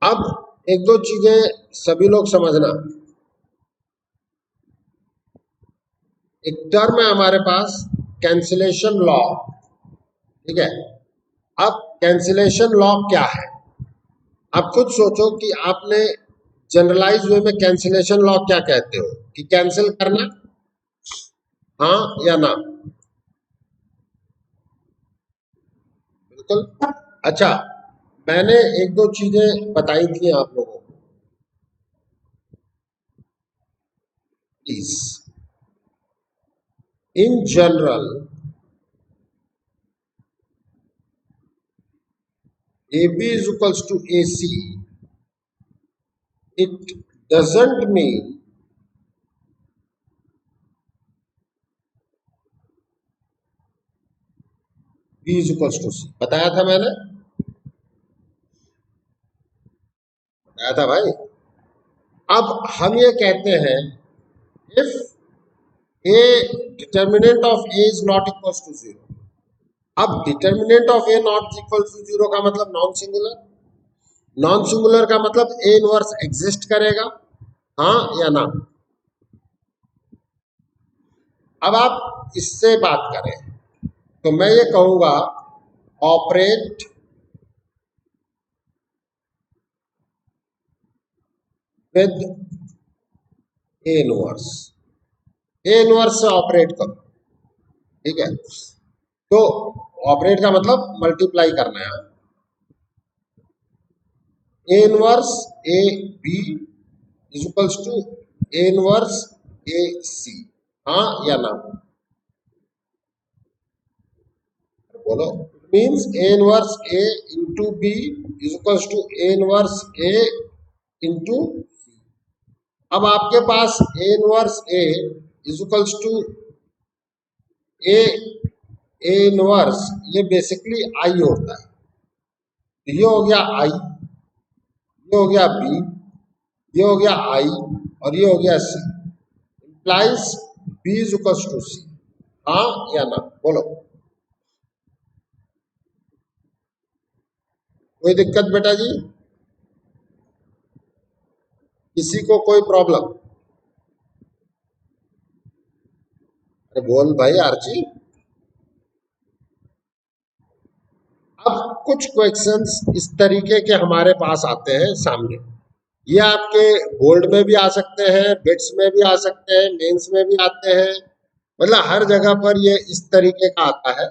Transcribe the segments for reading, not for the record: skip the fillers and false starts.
अब एक दो चीजें सभी लोग समझना। एक टर्म है हमारे पास कैंसिलेशन लॉ, ठीक है। अब कैंसिलेशन लॉ क्या है? आप खुद सोचो कि आपने जनरलाइज वे में कैंसिलेशन लॉ क्या कहते हो, कि कैंसिल करना, हाँ या ना? बिल्कुल। अच्छा, मैंने एक दो चीजें बताई थी आप लोगों को, please. In general AB is equals to AC. It doesn't mean B is equals to C. बताया था मैंने, बताया था भाई। अब हम ये कहते हैं if A determinant of A is not equals to 0। अब determinant of A not equal to 0 का मतलब नॉन सिंगुलर, नॉन सिंगुलर का मतलब A इनवर्स एग्जिस्ट करेगा, हाँ या ना? अब आप इससे बात करें तो मैं ये कहूंगा operate with A inverse, A inverse से ऑपरेट करो, ठीक है। तो ऑपरेट का मतलब मल्टीप्लाई करना है। A inverse A B is equals to A inverse A C, हाँ या ना? बोलो। Means A inverse A into B is equals to A inverse A into C. अब आपके पास A inverse A is equals to A A inverse, ये basically I होता है। ये हो गया आई, ये हो गया बी, ये हो गया आई और ये हो गया C. Implies B is equals to C, हाँ या ना? बोलो। कोई दिक्कत बेटा जी? किसी को कोई प्रॉब्लम? अरे बोल भाई आरची। अब कुछ क्वेश्चंस इस तरीके के हमारे पास आते हैं सामने। ये आपके बोर्ड में भी आ सकते हैं, बिट्स में भी आ सकते हैं, मेंस में भी आते हैं, मतलब हर जगह पर ये इस तरीके का आता है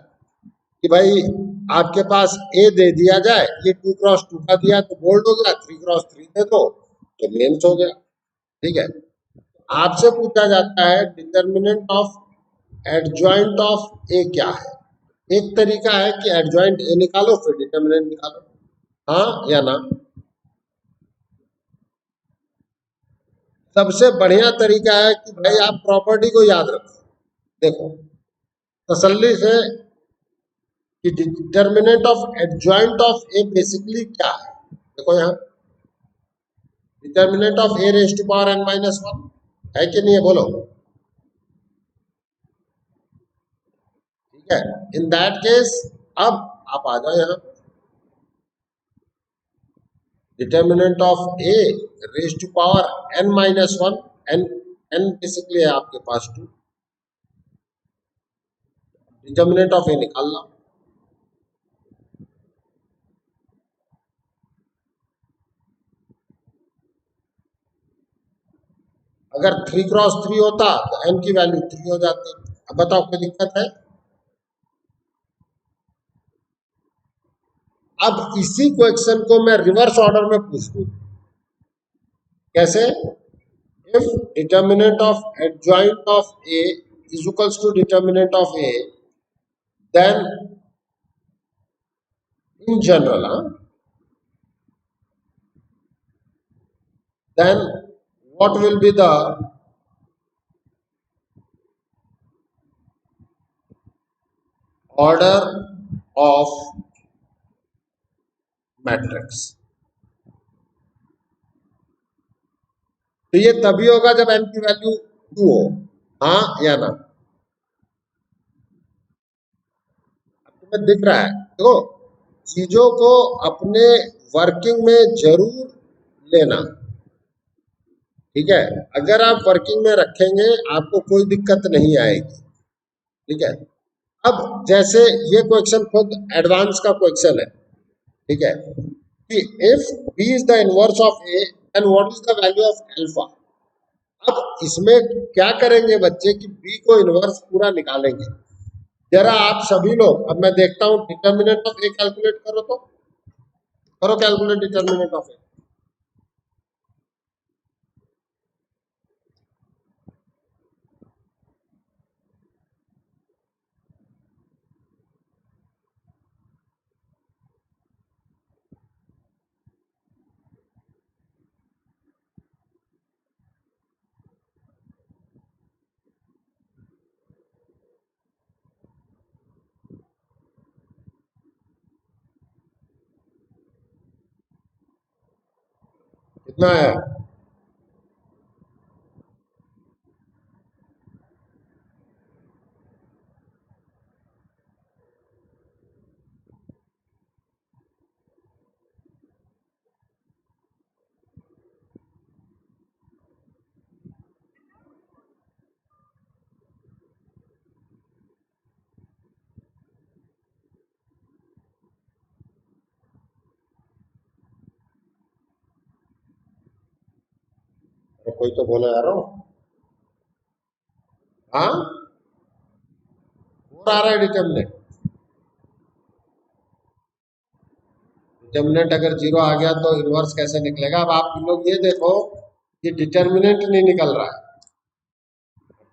कि भाई आपके पास ए दे दिया जाए, ये 2x2 का दिया तो बोल्ड हो गया, 3x3 दे दो तो मेंस हो गया, ठीक है। आपसे पूछा जाता है डिटर्मिनेंट ऑफ एडजॉइंट ऑफ ए क्या है। एक तरीका है कि एडजॉइंट ए निकालो फिर डिटर्मिनेंट निकालो, हाँ या ना? सबसे बढ़िया तरीका है कि भाई आप प्रॉपर्टी को याद रखो। देखो तसल्ली से कि determinant of adjoint of A basically क्या है। देखो यहाँ determinant of A raise to power n minus 1 है कि नहीं है, बोलो। ठीक है, इन दैट केस अब आप आ जाओ यहाँ, determinant of A raise to power n minus 1, n basically है आपके पास 2, डिटर्मिनेंट ऑफ ए निकालना। अगर 3x3 होता तो n की वैल्यू 3 हो जाती। अब बताओ कोई दिक्कत है? अब इसी क्वेश्चन को मैं रिवर्स ऑर्डर में पूछ दूं, कैसे? If determinant of adjoint of A is equals to determinant of A, then in general, then what will be the order of matrix? तो ये तभी होगा जब n की वैल्यू 2 हो, हाँ या ना? तुम्हें दिख रहा है? देखो चीजों को अपने वर्किंग में जरूर लेना। ठीक है, अगर आप वर्किंग में रखेंगे आपको कोई दिक्कत नहीं आएगी। ठीक है, अब जैसे ये क्वेश्चन खुद एडवांस का क्वेश्चन है। ठीक है, कि if B is the inverse of A then what is the value of alpha. अब इसमें क्या करेंगे बच्चे कि बी को इनवर्स पूरा निकालेंगे। जरा आप सभी लोग, अब मैं देखता हूं डिटर्मिनेंट ऑफ ए कैलकुलेट करो, तो करो कैलकुलेट डिटर्मिनेंट ऑफ ए। कितना आया? तो कोई तो बोलो यार। हाँ, फोर आ रहा है डिटर्मिनेंट। डिटर्मिनेंट अगर जीरो आ गया तो इनवर्स कैसे निकलेगा? अब आप लोग ये देखो कि डिटर्मिनेंट नहीं निकल रहा है,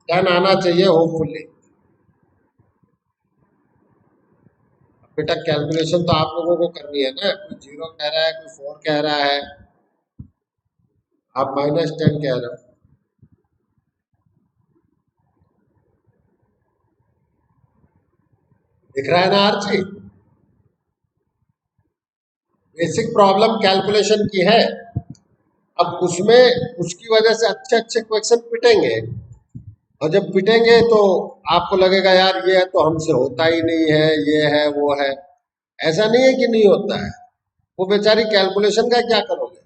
10 आना चाहिए होपफुली। बेटा कैलकुलेशन तो आप लोगों को करनी है ना, कोई जीरो कह रहा है, कोई फोर कह रहा है, आप -10 कह रहे हो। दिख रहा है ना आरची? बेसिक प्रॉब्लम कैलकुलेशन की है। अब उसमें उसकी वजह से अच्छे अच्छे क्वेश्चन पिटेंगे, और जब पिटेंगे तो आपको लगेगा यार ये तो हमसे होता ही नहीं है, ये है वो है। ऐसा नहीं है कि नहीं होता है, वो बेचारी कैलकुलेशन का क्या करोगे?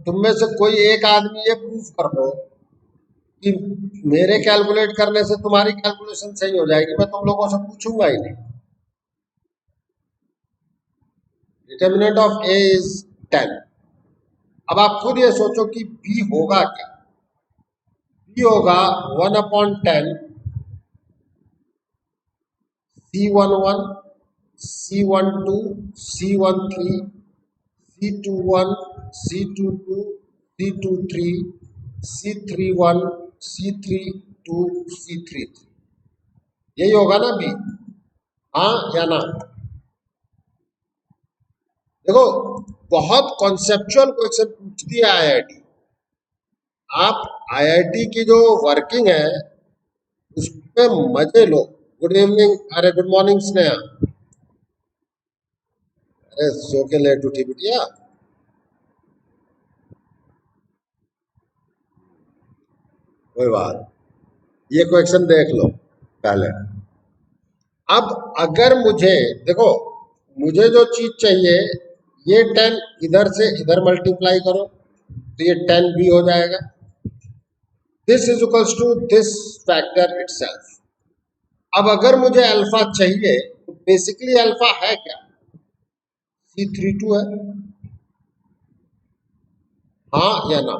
तुम में से कोई एक आदमी ये प्रूफ कर दो कि मेरे कैलकुलेट करने से तुम्हारी कैलकुलेशन सही हो जाएगी, मैं तुम लोगों से पूछूंगा ही नहीं। Determinant of A is 10। अब आप खुद ये सोचो कि बी होगा क्या? बी होगा 1/10 C11 C12 C13 C21 C22 C23 C31 C32 C33। यही होगा ना बी? हाँ या ना? देखो, बहुत कॉन्सेप्चुअल क्वेश्चन पूछती है आईआईटी। आप आईआईटी की जो वर्किंग है उसमें मजे लो। गुड इवनिंग, अरे गुड मॉर्निंग स्नेहा। अरे सो के लेट उठी बिटिया? कोई बात, ये क्वेश्चन देख लो पहले। अब अगर मुझे, देखो, मुझे जो चीज चाहिए, ये 10 इधर से इधर मल्टीप्लाई करो तो ये 10 भी हो जाएगा। This is equals to this factor itself. अब अगर मुझे अल्फा चाहिए तो बेसिकली अल्फा है क्या? C32 है। हाँ या ना?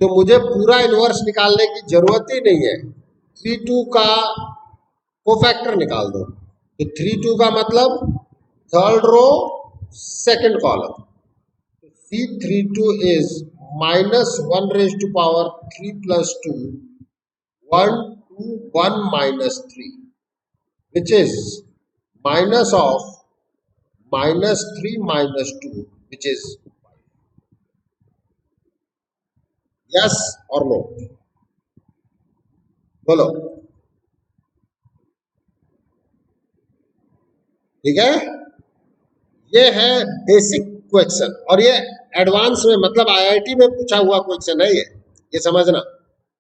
तो मुझे पूरा इनवर्स निकालने की जरूरत ही नहीं है, 32 का कोफैक्टर निकाल दो। तो 32 का मतलब third row second column. C32 is -1⁻³ + 2 1 to 1 - 3, which is minus of -3 - 2, which is yes or no? बोलो। ठीक है, ये है बेसिक क्वेश्चन, और ये एडवांस में मतलब आईआईटी में पूछा हुआ क्वेश्चन है ये समझना।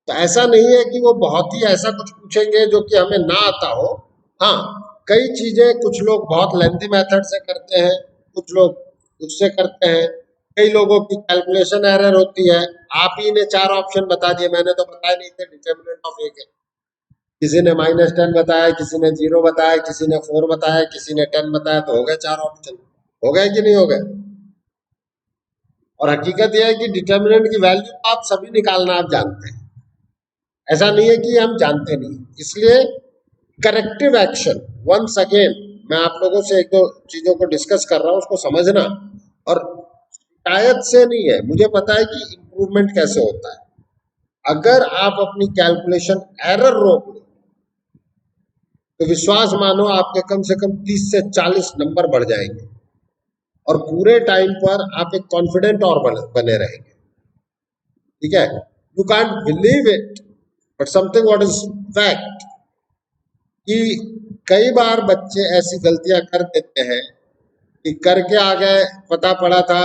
तो ऐसा नहीं है कि वो बहुत ही ऐसा कुछ पूछेंगे जो कि हमें ना आता हो। हाँ, कई चीजें कुछ लोग बहुत लेंथी मेथड से करते हैं, कुछ लोग उससे करते हैं, कई लोगों की कैलकुलेशन एरर होती है। आप ही ने 4 ऑप्शन बता दिए, मैंने तो बताया नहीं थे डिटर्मिनेंट ऑफ ए के। किसी ने -10 बताया, किसी ने 0 बताया, किसी ने 4 बताया, किसी ने 10 बताया, तो हो गए 4 ऑप्शन। हो गए कि नहीं हो गए? और हकीकत यह है कि डिटर्मिनेंट की वैल्यू आप सभी निकालना आप जानते हैं, ऐसा नहीं है कि हम जानते नहीं। इसलिए करेक्टिव एक्शन, वंस अगेन मैं आप लोगों से एक दो चीजों को डिस्कस कर रहा हूं, उसको समझना। और शिकायत से नहीं है, मुझे पता है कि इंप्रूवमेंट कैसे होता है। अगर आप अपनी कैलकुलेशन एरर रोक लो तो विश्वास मानो आपके कम से कम 30 से 40 नंबर बढ़ जाएंगे, और पूरे टाइम पर आप एक कॉन्फिडेंट और बने रहेंगे। ठीक है? You can't believe it, but something what is fact, कि कई बार बच्चे ऐसी गलतियां कर देते हैं कि करके आ गए, पता पड़ा था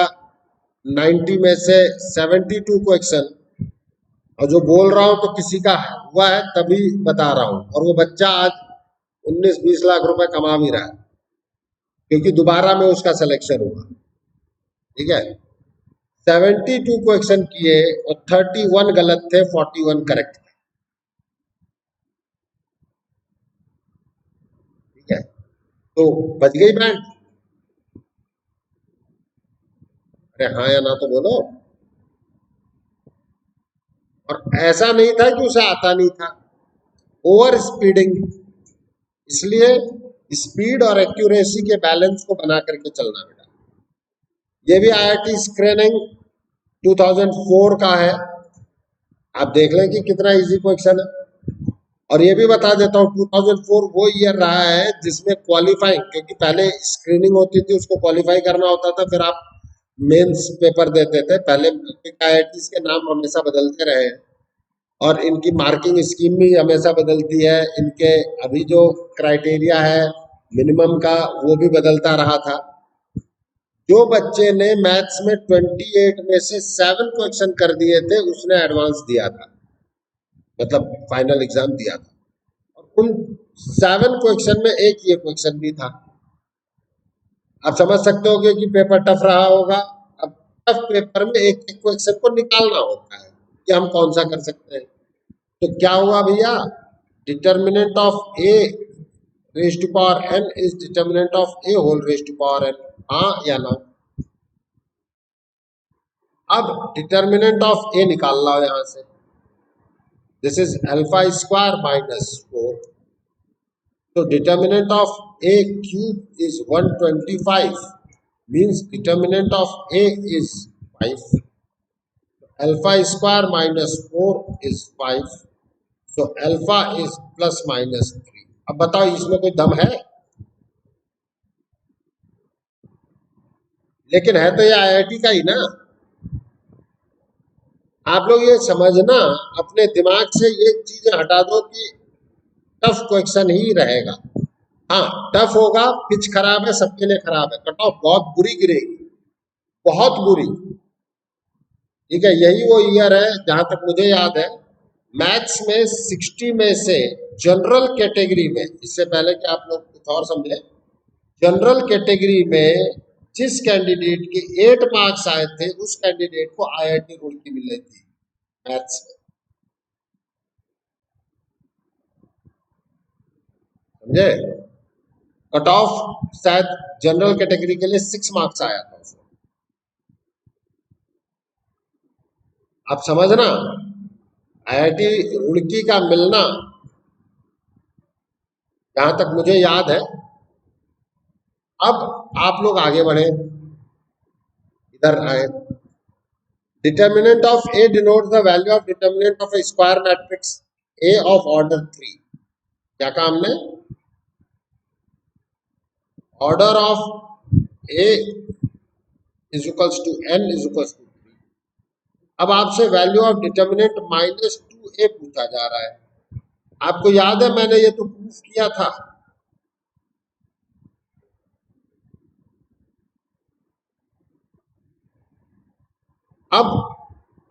90 में से 72 क्वेश्चन, और जो बोल रहा हूं तो किसी का हुआ है तभी बता रहा हूं, और वो बच्चा आज 19-20 लाख रुपए कमा भी रहा है, क्योंकि दोबारा में उसका सिलेक्शन हुआ। ठीक है? 72 क्वेश्चन किए और 31 गलत थे, 41 करेक्ट थे। ठीक है? तो बच गई बैंड। अरे हाँ या ना तो बोलो। और ऐसा नहीं था कि उसे आता नहीं था, ओवर स्पीडिंग। इसलिए स्पीड और एक्यूरेसी के बैलेंस को बना करके चलना बेटा। ये भी IIT स्क्रीनिंग 2004 का है, आप देख लें कि कितना इजी क्वेश्चन है। और ये भी बता देता हूँ, 2004 वो ईयर रहा है जिसमें क्वालिफाइंग, क्योंकि पहले स्क्रीनिंग होती थी, उसको क्वालिफाई करना होता था, फिर आप मेंस पेपर देते थे। पहले IIT के नाम हमेशा बदलते रहे हैं, और इनकी मार्किंग स्कीम भी हमेशा बदलती है। इनके अभी जो क्राइटेरिया है मिनिमम का, वो भी बदलता रहा था। जो बच्चे ने मैथ्स में 28 में से 7 क्वेश्चन कर दिए थे, उसने एडवांस दिया था, मतलब फाइनल एग्जाम दिया था। और उन 7 क्वेश्चन में एक ये क्वेश्चन भी था। आप समझ सकते हो कि पेपर टफ रहा होगा। अब टफ पेपर में एक एक क्वेश्चन को निकालना होता है कि हम कौन सा कर सकते हैं। तो क्या हुआ भैया, determinant of A raise to power n is determinant of A whole raise to power n, हाँ या ना? अब डिटर्मिनेंट ऑफ ए निकाल लो यहां से। This is alpha square -4, so determinant of a cube is 125, means determinant of a is 5. Alpha square -4 is 5, so alpha is ±3. अब बताओ इसमें कोई दम है? लेकिन है तो ये IIT का ही ना। आप लोग ये समझना, अपने दिमाग से ये चीजें हटा दो कि टफ क्वेश्चन ही रहेगा। हाँ टफ होगा, पिच खराब है, सबके लिए खराब है, कट ऑफ बहुत बुरी गिरेगी, बहुत बुरी। ठीक है? यही वो ईयर है जहां तक मुझे याद है, मैथ्स में 60 में से जनरल कैटेगरी में, इससे पहले कि आप लोग कुछ और समझे, जनरल कैटेगरी में जिस कैंडिडेट के 8 मार्क्स आए थे, उस कैंडिडेट को IIT रुड़की मिल रही थी मैथ्स में। समझे? कट ऑफ शायद जनरल कैटेगरी के लिए 6 मार्क्स आया था उसमें। आप समझना, IIT रुड़की का मिलना, जहां तक मुझे याद है। अब आप लोग आगे बढ़े, इधर आए। Determinant of A denote the value of determinant of A square matrix A of order 3। क्या कहा हमने? Order of A is equals to n is equals to 3। अब आपसे वैल्यू ऑफ डिटर्मिनेंट -2a पूछा जा रहा है। आपको याद है मैंने ये तो प्रूफ किया था। अब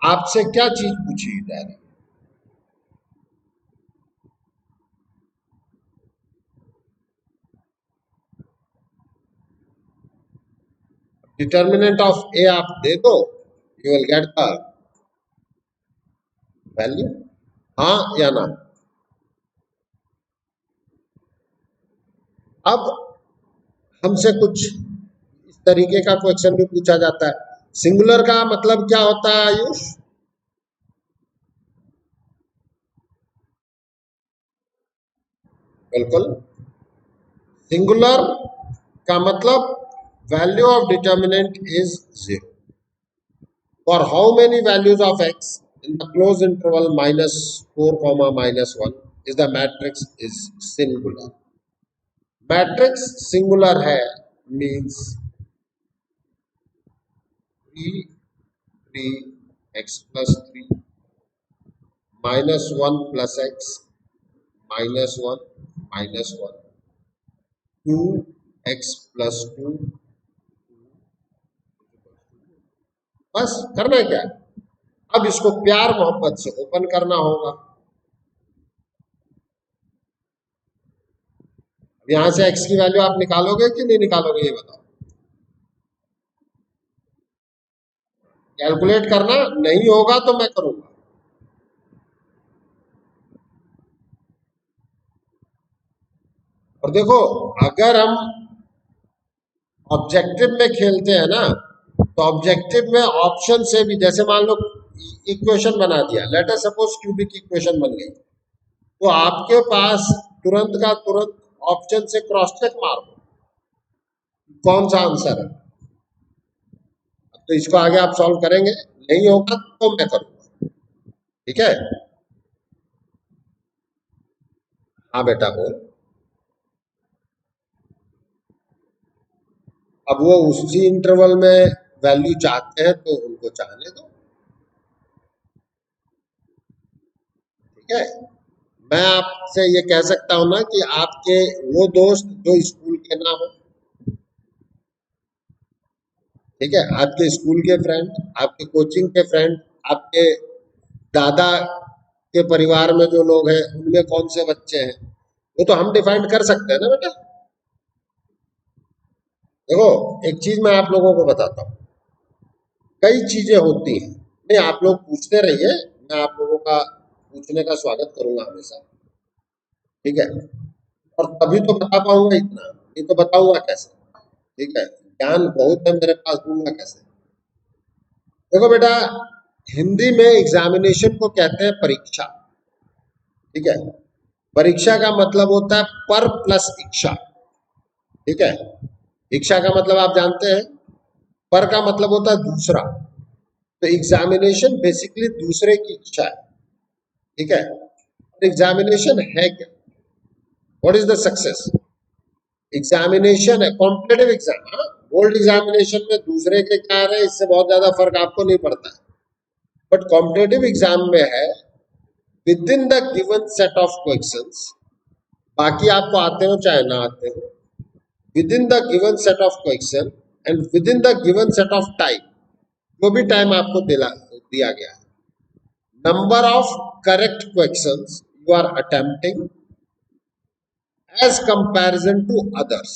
आपसे क्या चीज पूछी जा रही है? डिटर्मिनेंट ऑफ ए आप दे दो, you will get the value. हाँ या ना? अब हमसे कुछ इस तरीके का क्वेश्चन भी पूछा जाता है। सिंगुलर का मतलब क्या होता है आयुष? बिल्कुल, सिंगुलर का मतलब value of determinant is 0 for how many values of x in the closed interval -4 comma -1 is the matrix is singular। Matrix singular है means 3 3 x plus 3 -1 plus x -1 -1 2 x plus 2। बस करना क्या है? अब इसको प्यार मोहब्बत से ओपन करना होगा। यहां से x की वैल्यू आप निकालोगे कि नहीं निकालोगे ये बताओ। कैलकुलेट करना नहीं होगा तो मैं करूंगा। और देखो, अगर हम ऑब्जेक्टिव में खेलते हैं ना, तो ऑब्जेक्टिव में ऑप्शन से भी, जैसे मान लो इक्वेशन बना दिया, let us suppose cubic equation बन गई, तो आपके पास तुरंत का तुरंत ऑप्शन से क्रॉस चेक मार दो कौन सा आंसर है। तो इसको आगे आप सॉल्व करेंगे, नहीं होगा तो मैं करूंगा। ठीक है? हाँ बेटा बोल। अब वो उसी इंटरवल में वैल्यू चाहते हैं तो उनको चाहने दो। ठीक है? मैं आपसे ये कह सकता हूं ना कि आपके वो दोस्त जो स्कूल के ना हो, ठीक है, आपके स्कूल के फ्रेंड, आपके कोचिंग के फ्रेंड, आपके दादा के परिवार में जो लोग हैं उनमें कौन से बच्चे हैं, वो तो हम डिफाइन कर सकते हैं ना बेटा। देखो, एक चीज मैं आप लोगों को बताता हूँ, कई चीजें होती हैं, नहीं आप लोग पूछते रहिए, मैं आप लोगों का पूछने का स्वागत करूंगा हमेशा। ठीक है? और तभी तो बता पाऊंगा इतना, नहीं तो बताऊंगा कैसे? ठीक है? ज्ञान बहुत है मेरे पास, दूंगा कैसे? देखो बेटा, हिंदी में एग्जामिनेशन को कहते हैं परीक्षा। ठीक है? परीक्षा का मतलब होता है पर प्लस इच्छा। ठीक है? इच्छा का मतलब आप जानते हैं, पर का मतलब होता है दूसरा। तो एग्जामिनेशन बेसिकली दूसरे की इच्छा है। ठीक है? एग्जामिनेशन है क्या? What is the success? Examination है कॉम्पिटेटिव एग्जाम। हाँ, बोर्ड एग्जामिनेशन में दूसरे के क्या है इससे बहुत ज्यादा फर्क आपको नहीं पड़ता है, बट कॉम्पिटेटिव एग्जाम में है within the given set of questions, बाकी आपको आते हो चाहे ना आते हो, within the given set of question and within the given set of time, जो भी टाइम आपको दिया गया है, number of correct questions you are attempting as comparison to others,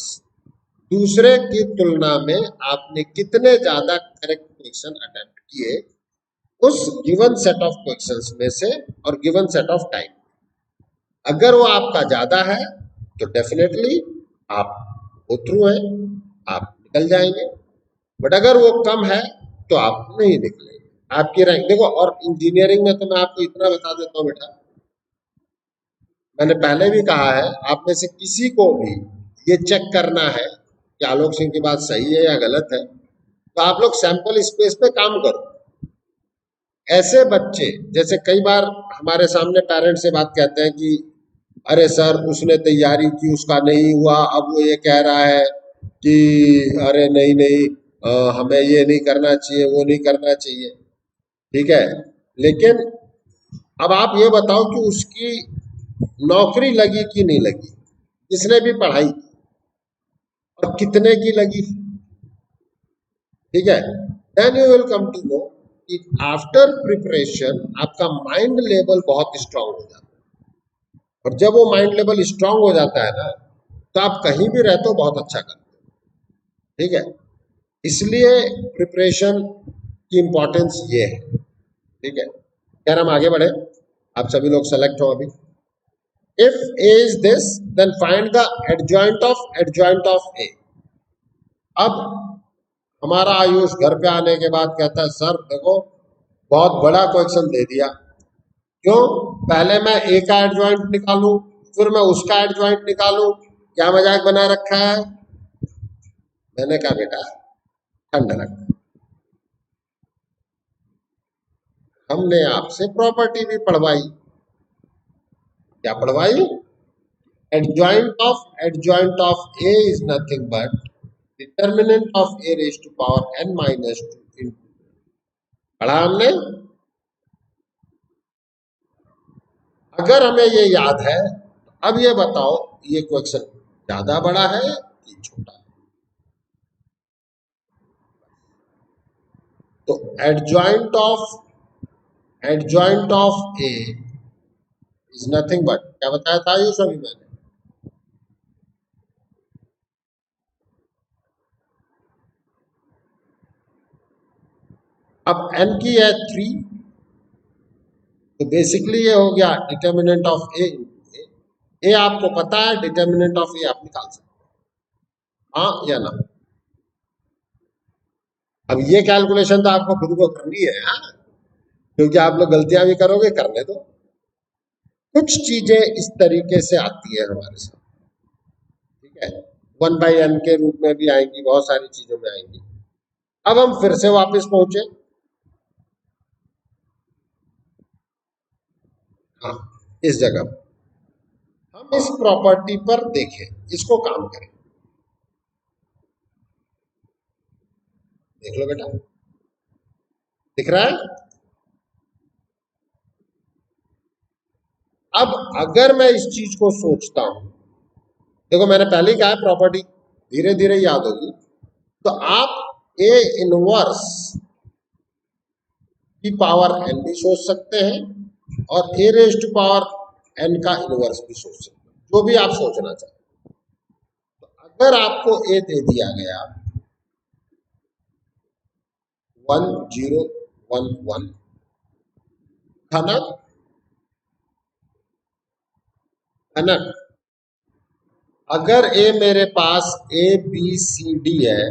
दूसरे की तुलना में आपने कितने ज्यादा करेक्ट क्वेश्चन अटेम्प्ट किए उस गिवन सेट ऑफ क्वेश्चंस में से और गिवन सेट ऑफ टाइम। अगर वो आपका ज्यादा है तो डेफिनेटली आप गो थ्रू है, आप निकल जाएंगे, बट अगर वो कम है तो आप नहीं निकलेंगे। आपकी रैंक देखो, और इंजीनियरिंग में तो मैं आपको इतना बता देता हूँ बेटा, मैंने पहले भी कहा है, आप में से किसी को भी ये चेक करना है कि आलोक सिंह की बात सही है या गलत है, तो आप लोग सैंपल स्पेस पे काम करो। ऐसे बच्चे, जैसे कई बार हमारे सामने पेरेंट्स से बात कहते हैं कि अरे सर उसने तैयारी की उसका नहीं हुआ, अब वो ये कह रहा है कि अरे नहीं नहीं, हमें ये नहीं करना चाहिए वो नहीं करना चाहिए। ठीक है? लेकिन अब आप ये बताओ कि उसकी नौकरी लगी कि नहीं लगी, जिसने भी पढ़ाई की, और कितने की लगी। ठीक है? Then you will come to know कि आफ्टर प्रिपरेशन आपका माइंड लेवल बहुत स्ट्रांग हो जाता है, और जब वो माइंड लेवल स्ट्रांग हो जाता है ना, तो आप कहीं भी रहते हो बहुत अच्छा करते हो। ठीक है? इसलिए प्रिपरेशन की इंपॉर्टेंस ये है। ठीक है, खैर हम आगे बढ़े, आप सभी लोग सेलेक्ट हो अभी। If A is this then find the adjoint of A. अब हमारा आयुष घर पे आने के बाद कहता है सर देखो बहुत बड़ा क्वेश्चन दे दिया, क्यों पहले मैं ए का एडजॉइंट निकालूं फिर मैं उसका एडजॉइंट निकालूं, क्या मजाक बना रखा है। मैंने कहा बेटा ठंड रख, हमने आपसे प्रॉपर्टी भी पढ़वाई। क्या पढ़वाई? Adjoint of A is nothing but determinant of A raise to power N minus two. पढ़ा हमने। अगर हमें ये याद है अब ये बताओ ये क्वेश्चन ज्यादा बड़ा है कि छोटा है? तो adjoint of A is nothing but, क्या बताया था ये सभी मैंने? अब n की है 3, तो बेसिकली ये हो गया डिटर्मिनेंट ऑफ ए इंटू ए। आपको पता है डिटर्मिनेंट ऑफ ए आप निकाल सकते हैं, हाँ या ना? अब ये कैलकुलेशन तो आपको खुद को करनी है, हाँ? क्योंकि आप लोग गलतियां भी करोगे, करने दो। कुछ चीजें इस तरीके से आती है हमारे साथ, ठीक है, 1/n के रूप में भी आएंगी, बहुत सारी चीजों में आएंगी। अब हम फिर से वापस पहुंचे, हाँ, इस जगह हम इस प्रॉपर्टी पर देखें, इसको काम करें। देख लो बेटा, दिख रहा है? अब अगर मैं इस चीज को सोचता हूं, देखो मैंने पहले ही कहा है प्रॉपर्टी धीरे धीरे याद होगी, तो आप ए इनवर्स की पावर एन भी सोच सकते हैं और ए रेज टू पावर एन का इनवर्स भी सोच सकते हैं, जो भी आप सोचना चाहें। तो अगर आपको ए दे दिया गया 1011 था ना, है ना? अगर ए मेरे पास ए बी सी डी है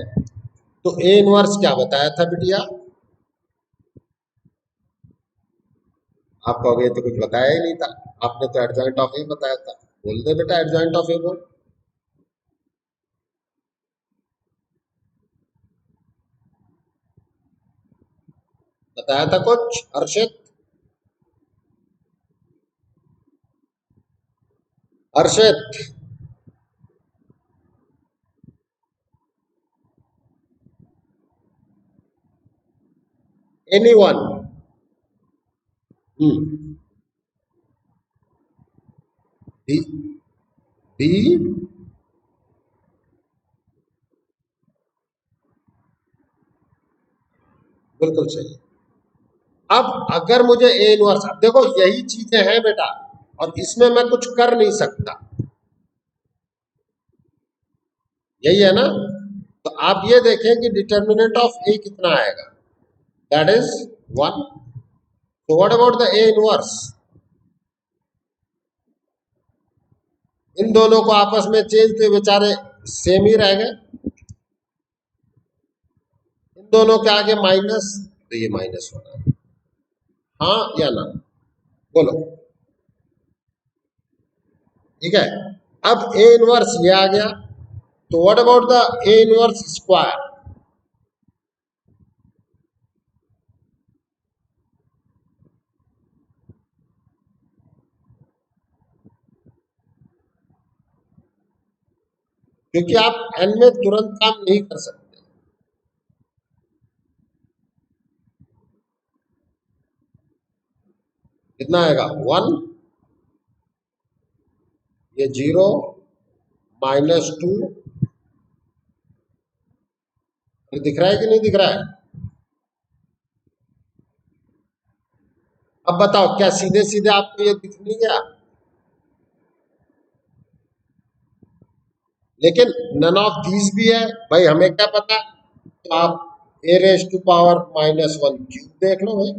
तो ए इनवर्स क्या बताया था बिटिया? आप कहोगे तो कुछ बताया ही नहीं था, आपने तो एडजॉइंट ऑफ ए बताया था। बोल दे बेटा एडजॉइंट ऑफ ए बोल। बताया था कुछ अर्षित? अर्षित, एनीवन? हम्म, डी, डी, बिल्कुल सही। अब अगर मुझे ए इनवर्स, अब देखो यही चीजें हैं बेटा और इसमें मैं कुछ कर नहीं सकता, यही है ना? तो आप ये देखें कि डिटर्मिनेंट ऑफ ए कितना आएगा, दैट इज 1। तो what about the A inverse? इन दोनों को आपस में चेंज थे, बेचारे सेम ही रह गए। इन दोनों के आगे माइनस, तो ये माइनस होना है, हाँ या ना? बोलो। ठीक है, अब ए इनवर्स ये आ गया, तो what about the A inverse square? क्योंकि आप एन में तुरंत काम नहीं कर सकते। कितना आएगा? 1, ये 0, -2, दिख रहा है कि नहीं दिख रहा है? अब बताओ क्या सीधे सीधे आपको ये दिख नहीं गया? लेकिन नन ऑफ दीज भी है भाई, हमें क्या पता तो आप A raise to power minus one cube देख लो भाई,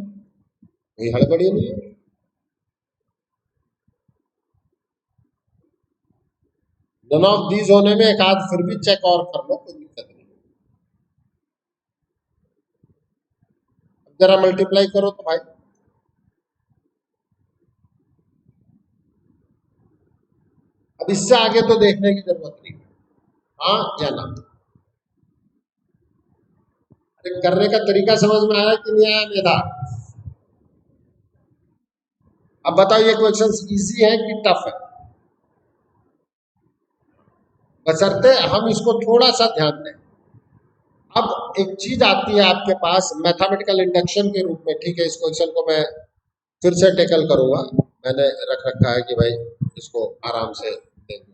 कोई हड़बड़ी नहीं है। नन ऑफ दीज होने में एक आध फिर भी चेक और कर लो, कोई दिक्कत नहीं। अब जरा मल्टीप्लाई करो तो भाई, अब इससे आगे तो देखने की जरूरत नहीं, हाँ या ना। अरे करने का तरीका समझ में आया कि नहीं आया मेरा? अब बताओ ये क्वेश्चन इजी है कि टफ है? बशर्ते हम इसको थोड़ा सा ध्यान दें। अब एक चीज आती है आपके पास मैथमेटिकल इंडक्शन के रूप में, ठीक है, इस क्वेश्चन को मैं फिर से टेकल करूंगा, मैंने रख रखा है कि भाई इसको आराम से देखें।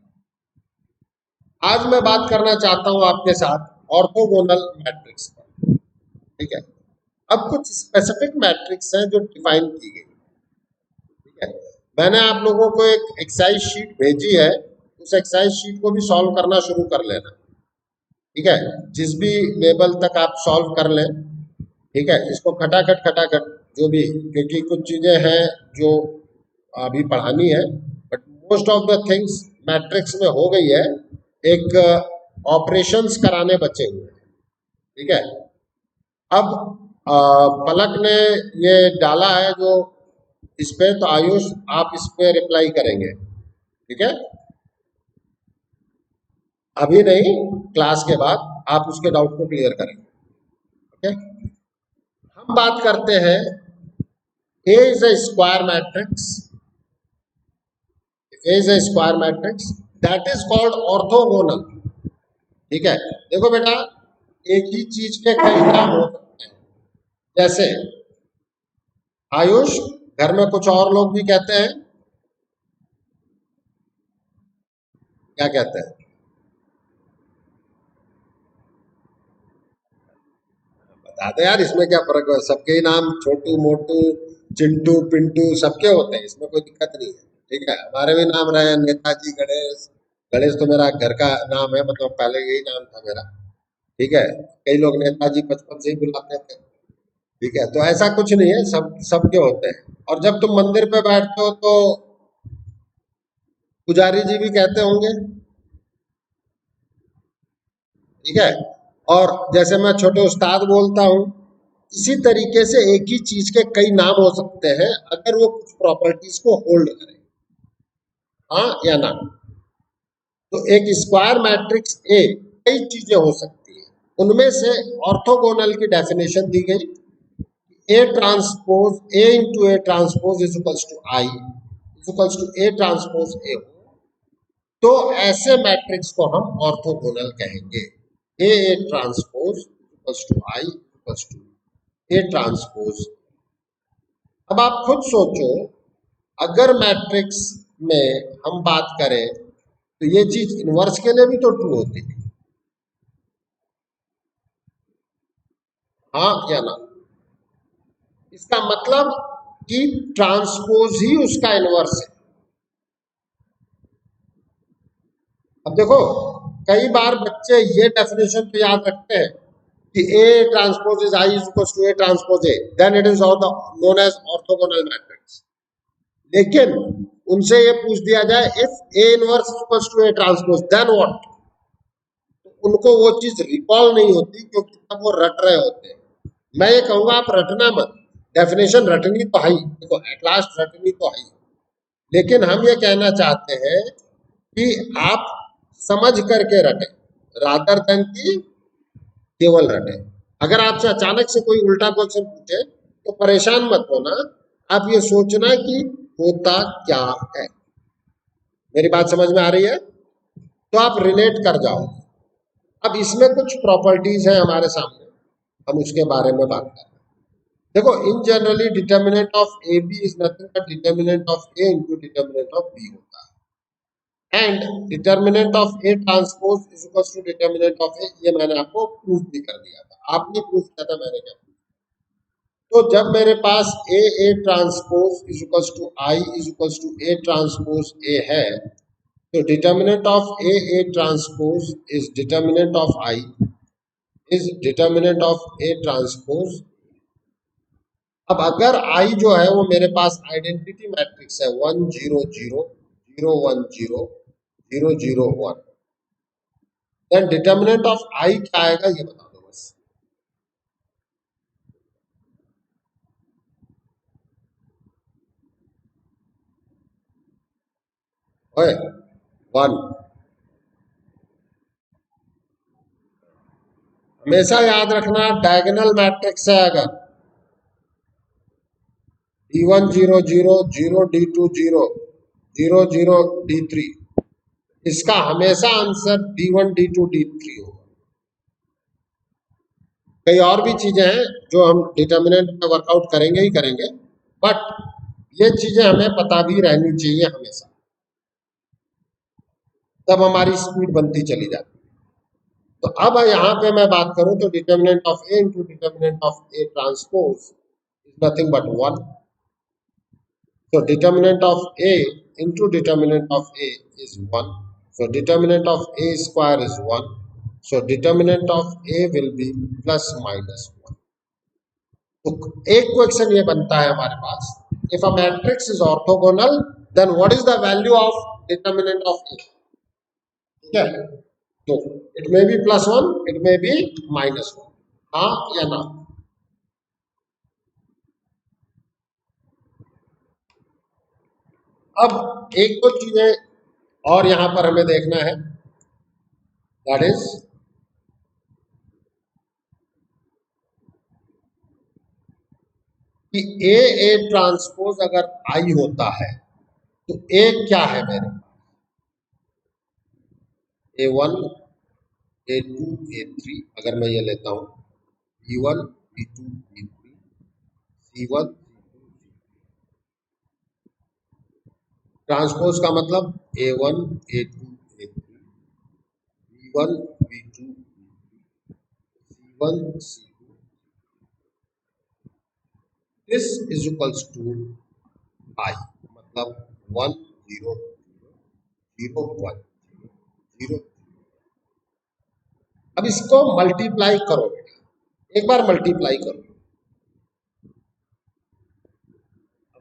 आज मैं बात करना चाहता हूं आपके साथ ऑर्थोगोनल मैट्रिक्स पर, ठीक है। अब कुछ स्पेसिफिक मैट्रिक्स हैं जो डिफाइन की गई, ठीक है। मैंने आप लोगों को एक एक्सरसाइज शीट भेजी है, उस एक्सरसाइज शीट को भी सॉल्व करना शुरू कर लेना, ठीक है। जिस भी लेवल तक आप सॉल्व कर लें, ठीक है, इसको खटाखट जो भी, क्योंकि कुछ चीजें हैं जो अभी पढ़ानी है, but most of the things matrix में हो गई है, एक ऑपरेशंस कराने बचे हुए हैं, ठीक है। अब पलक ने ये डाला है जो इस पे, तो आयुष आप इस पे रिप्लाई करेंगे, ठीक है। अभी नहीं, क्लास के बाद आप उसके डाउट को क्लियर करेंगे, ओके। हम बात करते हैं A is a square matrix, A is a square matrix that is called orthogonal, ठीक है। देखो बेटा, एक ही चीज के कई नाम हो सकते हैं, जैसे आयुष, घर में कुछ और लोग भी कहते हैं, क्या कहते हैं? बता दे यार, इसमें क्या फर्क है? सबके ही नाम छोटू मोटू चिंटू पिंटू सबके होते हैं, इसमें कोई दिक्कत नहीं है, ठीक है। हमारे भी नाम रहे, नेताजी, गणेश। गणेश तो मेरा घर का नाम है, मतलब पहले यही नाम था मेरा, ठीक है। कई लोग नेताजी बचपन से ही बुलाते थे, ठीक है। तो ऐसा कुछ नहीं है, सब सबके होते हैं। और जब तुम मंदिर पे बैठते हो तो पुजारी जी भी कहते होंगे, ठीक है। और जैसे मैं छोटे उस्ताद बोलता हूँ, इसी तरीके से एक ही चीज के कई नाम हो सकते हैं अगर वो कुछ प्रॉपर्टीज को होल्ड करे, हाँ या ना। तो एक स्क्वायर मैट्रिक्स ए कई चीजें हो सकती है, उनमें से ऑर्थोगोनल की डेफिनेशन दी गई, A transpose A into A transpose is equals to I is equals to A transpose A हो, तो ऐसे मैट्रिक्स को हम ऑर्थोगोनल कहेंगे। A transpose equals to I equals to A transpose. अब आप खुद सोचो, अगर मैट्रिक्स में हम बात करें तो ये चीज इनवर्स के लिए भी तो ट्रू होती है, हाँ या ना। इसका मतलब कि ट्रांसपोज ही उसका इनवर्स है। अब देखो, कई बार बच्चे ये डेफिनेशन तो याद रखते हैं कि A transpose is I is equal to A transpose A, then it is known as orthogonal matrix. लेकिन उनसे ये पूछ दिया जाए if A inverse equal to A transpose then what, तो उनको वो चीज रिकॉल नहीं होती, क्योंकि तब वो रट रहे होते हैं। मैं ये कहूंगा आप रटना मत, डेफिनेशन रटनी तो है, देखो एट लास्ट रटनी तो है, लेकिन हम ये कहना चाहते हैं कि आप समझ करके रटे, रादर देन की केवल रटे। अगर आपसे अचानक से कोई उल्टा क्वेश्चन पूछे तो परेशान मत होना, आप ये सोचना कि होता क्या है। मेरी बात समझ में आ रही है? तो आप रिलेट कर जाओ। अब इसमें कुछ प्रॉपर्टीज हैं हमारे सामने, हम उसके बारे में बात करें। देखो, in generally determinant of A B is nothing but determinant of A into determinant of B होता है, and determinant of A transpose is equal to determinant of A. ये मैंने आपको प्रूफ भी कर दिया था, आपने प्रूफ किया था, मैंने क्या। तो जब मेरे पास A transpose is equal to I is equal to A transpose A है, तो determinant of A transpose is determinant of I is determinant of A transpose. अब अगर आई जो है वो मेरे पास आइडेंटिटी मैट्रिक्स है 1 0 0 0 1 0 0 0 1, देन डिटर्मिनेंट ऑफ आई क्या आएगा ये बता दो बस। ओए 1। हमेशा याद रखना डायगोनल मैट्रिक्स है अगर D1 0 0 0 D2 0 0 0 D3, इसका हमेशा आंसर D1 D2 D3 होगा। कई और भी चीजें हैं जो हम डिटर्मिनेंट में वर्कआउट करेंगे ही करेंगे, बट ये चीजें हमें पता भी रहनी चाहिए हमेशा, तब हमारी स्पीड बनती चली जाती है। तो अब यहाँ पे मैं बात करूं तो determinant of A into determinant of A transpose is nothing but 1। So determinant of A into determinant of A is 1. So determinant of A square is 1. So determinant of A will be plus minus 1. तो एक question ये बनता है हमारे पास, if a matrix is orthogonal then what is the value of determinant of A? ठीक है, तो it may be plus 1, it may be minus 1, हाँ या ना। अब एक दो चीजें और यहां पर हमें देखना है, दैट इज कि ए ट्रांसपोज अगर आई होता है तो ए क्या है मेरे पास, A1 A2 A3, अगर मैं ये लेता हूं B1 B2 B3 C1 transpose का मतलब A1 A2 A3 B1 B2 C1 C2, this is equals to I, मतलब 1 0 0 1 0 0। अब इसको मल्टीप्लाई करो बेटा, एक बार मल्टीप्लाई करो।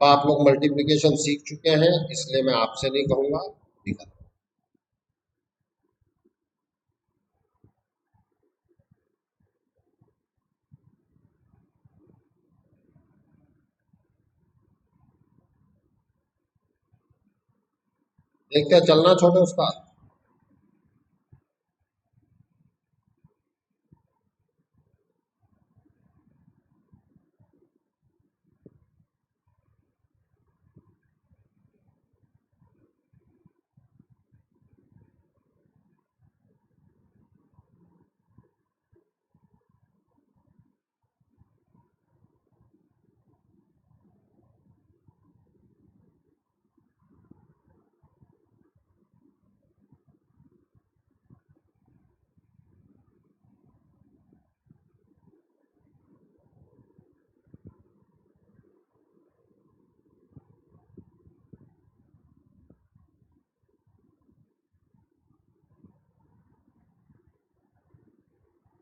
अब आप लोग मल्टीप्लिकेशन सीख चुके हैं इसलिए मैं आपसे नहीं कहूंगा, दिखा। देखते हैं, चलना छोटे उसका।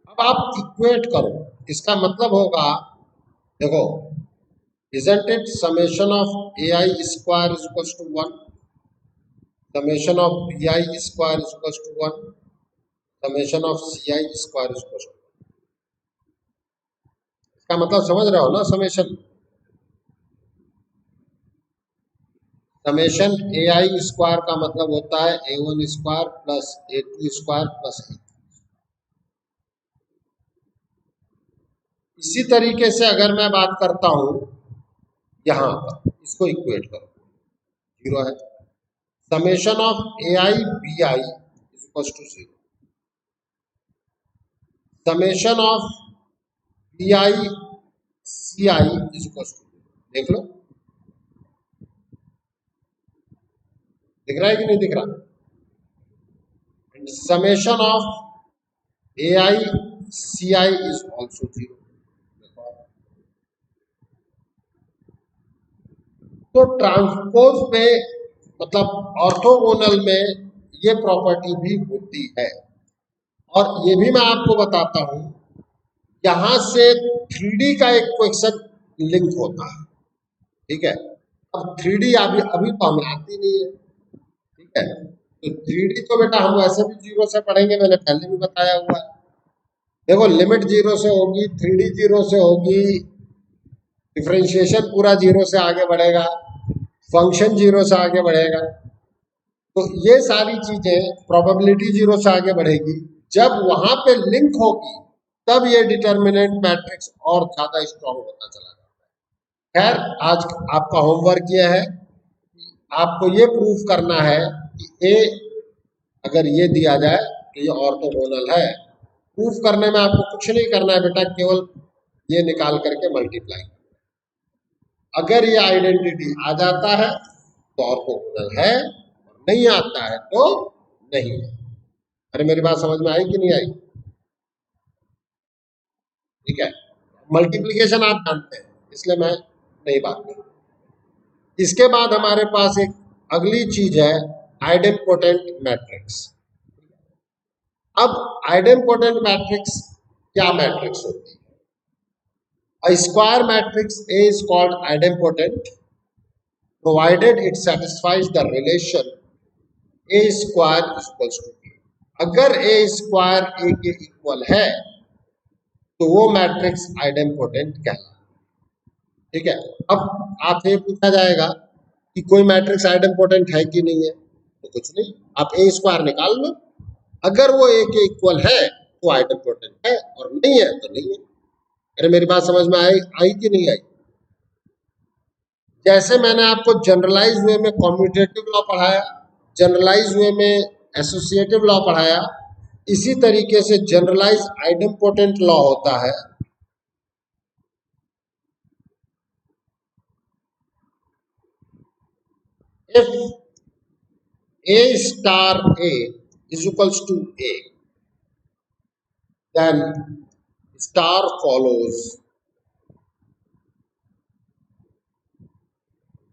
अब आप इक्वेट करो, इसका मतलब होगा, देखो, isn't it summation of ai square is equals to 1, summation of bi square is equals to 1, summation of ci square is equals to 1। इसका मतलब समझ रहे हो ना, समेशन ai स्क्वायर का मतलब होता है a1 square plus a2 square plus a। इसी तरीके से अगर मैं बात करता हूं यहां पर, इसको इक्वेट करो, 0 है, summation of A I B I is equal to 0, summation of B I C I is equal to, देख लो दिख रहा है कि नहीं दिख रहा, summation of A I C I is also 0। तो ट्रांसपोज में, मतलब ऑर्थोगोनल में ये प्रॉपर्टी भी होती है। और ये भी मैं आपको बताता हूं यहां से 3D का एक क्वेश्चन लिंक होता है, ठीक है। अब 3D अभी अभी तो हमें आती नहीं है, ठीक है। तो 3D तो बेटा हम वैसे भी जीरो से पढ़ेंगे, मैंने पहले भी बताया हुआ है। देखो लिमिट जीरो से होगी, 3D जीरो से होगी, डिफरेंशिएशन पूरा जीरो से आगे बढ़ेगा, फंक्शन जीरो से आगे बढ़ेगा। तो ये सारी चीजें, प्रोबेबिलिटी जीरो से आगे बढ़ेगी। जब वहां पे लिंक होगी तब ये डिटर्मिनेंट मैट्रिक्स और ज्यादा स्ट्रांग होता चला जाता है। खैर आज आपका होमवर्क ये है, आपको ये प्रूफ करना है कि ए अगर ये दिया जाए तो ये ऑर्थोगोनल है। प्रूफ करने में आपको कुछ नहीं करना है बेटा, केवल ये निकाल करके मल्टीप्लाई। अगर ये आइडेंटिटी आ जाता है तो ऑर्थोगोनल है, और नहीं आता है तो नहीं है। अरे मेरी बात समझ में आई कि नहीं आई? ठीक है, मल्टीप्लिकेशन आप जानते हैं इसलिए मैं नहीं बात कर। इसके बाद हमारे पास एक अगली चीज है, आइडेम्पोटेंट मैट्रिक्स। अब आइडेम्पोटेंट मैट्रिक्स क्या मैट्रिक्स होती है? A square matrix A is called idempotent provided it satisfies the relation A square is equals to A। अगर A स्क्वायर A के इक्वल है तो वो मैट्रिक्स आइडेम्पोटेंट कहलाता है, ठीक है। अब आपसे पूछा जाएगा कि कोई मैट्रिक्स आइडेम्पोटेंट है कि नहीं है, तो कुछ नहीं, आप A स्क्वायर निकाल लो। अगर वो A के इक्वल है तो आइडेम्पोटेंट है, और नहीं है तो नहीं है। अरे मेरी बात समझ में आई कि नहीं आई? जैसे मैंने आपको जनरलाइज वे में कॉम्यूटेटिव लॉ पढ़ाया, जनरलाइज वे में एसोसिएटिव लॉ पढ़ाया, इसी तरीके से जनरलाइज आइडेम्पोटेंट लॉ होता है। If A star A is equals to A, then star follows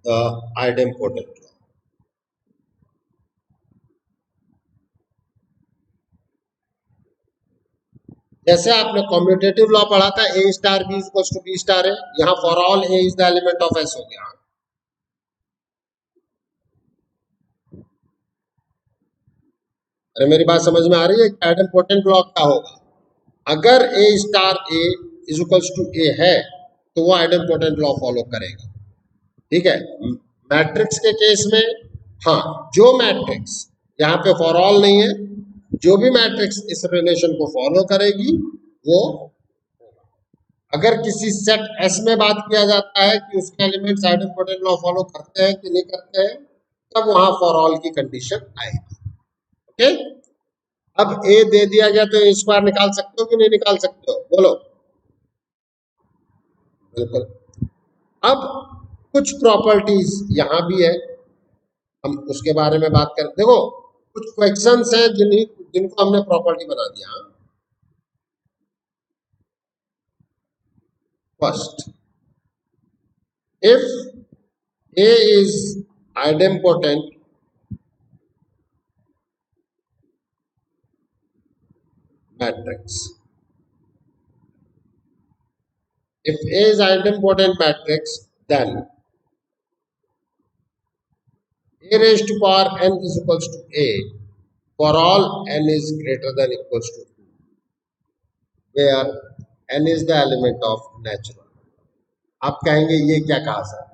the idempotent law। जैसे आपने कॉम्यूटेटिव लॉ पढ़ा था, A star B equals to B star है, यहाँ for all A is the element of S हो गया। अरे मेरी बात समझ में आ रही है? आइडेम्पोटेंट लॉ क्या होगा? अगर A star A is equals to A है तो वो आइडेम्पोटेंट लॉ फॉलो करेगा, ठीक है। मैट्रिक्स के केस में हाँ, जो मैट्रिक्स यहाँ पे फॉर ऑल नहीं है, जो भी मैट्रिक्स इस रिलेशन को फॉलो करेगी वो, अगर किसी सेट एस में बात किया जाता है कि उसके एलिमेंट्स आइडेम्पोटेंट लॉ फॉलो करते हैं कि नहीं करते हैं, तब वहां फॉर ऑल की कंडीशन आएगी, ओके। अब ए दे दिया गया तो ए स्क्वायर निकाल सकते हो कि नहीं निकाल सकते हो? बोलो। बिल्कुल। अब कुछ प्रॉपर्टीज यहां भी है, हम उसके बारे में बात करें। देखो कुछ क्वेश्चंस हैं जिनको हमने प्रॉपर्टी बना दिया। First, if A is idempotent matrix, if A is idempotent matrix, then A raised to power n is equals to A for all n is greater than equals to 2, where n is the element of natural। आप कहेंगे ये क्या कहा sir?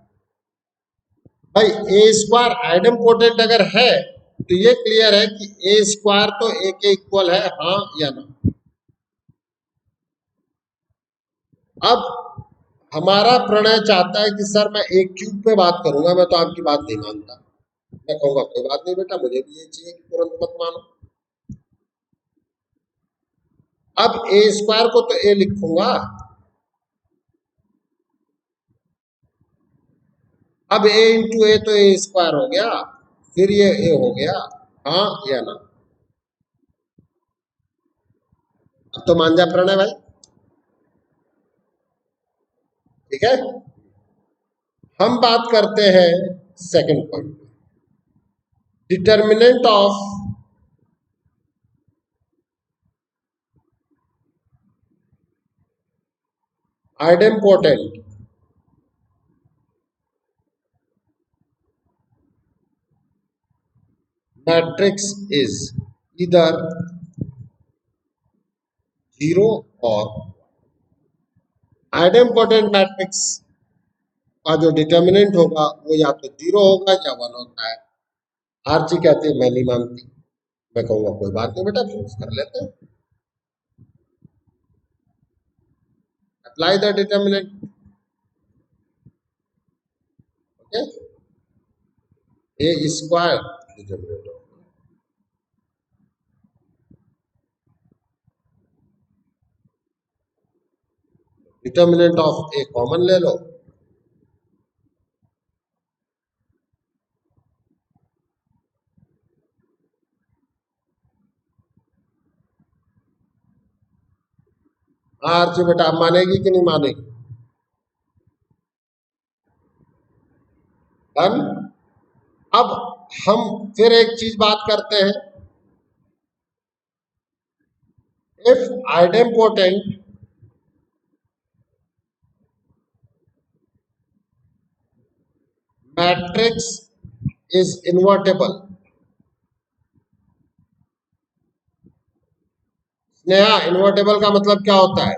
भाई ए square idempotent अगर है तो ये क्लियर है कि ए स्क्वायर तो ए के इक्वल है, हाँ या ना। अब हमारा प्रणय चाहता है कि सर मैं एक क्यूब पे बात करूंगा, मैं तो आपकी बात नहीं मानता। मैं कहूंगा कोई बात नहीं बेटा, मुझे भी ये चाहिए कि तुरंत मत मानो। अब ए स्क्वायर को तो ए लिखूंगा, अब ए इंटू ए तो ए स्क्वायर हो गया, फिर ये ए हो गया, हाँ या ना? अब तो मान जा प्रणय भाई, ठीक है। हम बात करते हैं second point, determinant of idempotent matrix is इधर जीरो और आइडेम्पोटेंट मैट्रिक्स का जो डिटर्मिनेंट होगा वो या तो जीरो होगा या वन होता है। आरची कहती है मैं नहीं मानती। मैं कहूंगा कोई बात नहीं बेटा, प्रूफ कर लेते हैं। Apply the determinant. Okay, A square determinant of A common ले लो। हाँ आरची बेटा, आप मानेगी कि नहीं मानेगी? डन। अब हम फिर एक चीज बात करते हैं। If idempotent matrix is invertible. Sneha, invertible का मतलब क्या होता है?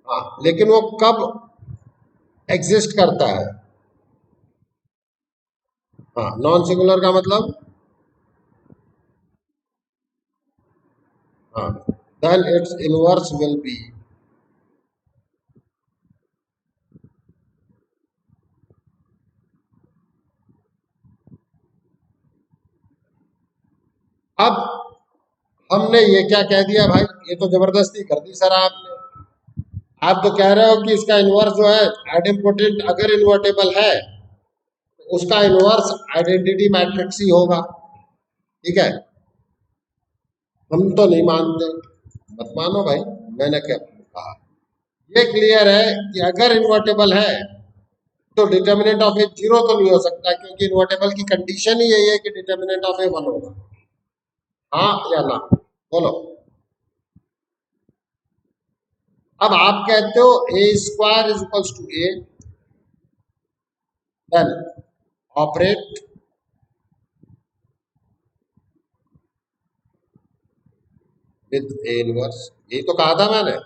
हाँ, लेकिन वो कब एग्जिस्ट करता है? हाँ, नॉन सिंगुलर का मतलब? हाँ, then it's inverse will be. अब हमने ये क्या कह दिया भाई? ये तो जबरदस्ती कर दी सर आपने। आप तो कह रहे हो कि इसका इनवर्स जो है आइडेम्पोटेंट अगर इन्वर्टेबल है तो उसका इनवर्स आइडेंटिटी मैट्रिक्स ही होगा। ठीक है, हम तो नहीं मानते। मत मानो भाई, मैंने क्या कहा? ये क्लियर है कि अगर इन्वर्टेबल है तो डिटर्मिनेंट ऑफ ए जीरो तो नहीं हो सकता, क्योंकि इन्वर्टेबल की कंडीशन ही यही है कि डिटर्मिनेंट ऑफ ए वन होगा। हाँ या ना, बोलो। अब आप कहते हो A square is equals to A, then operate with A inverse. यही तो कहा था मैंने।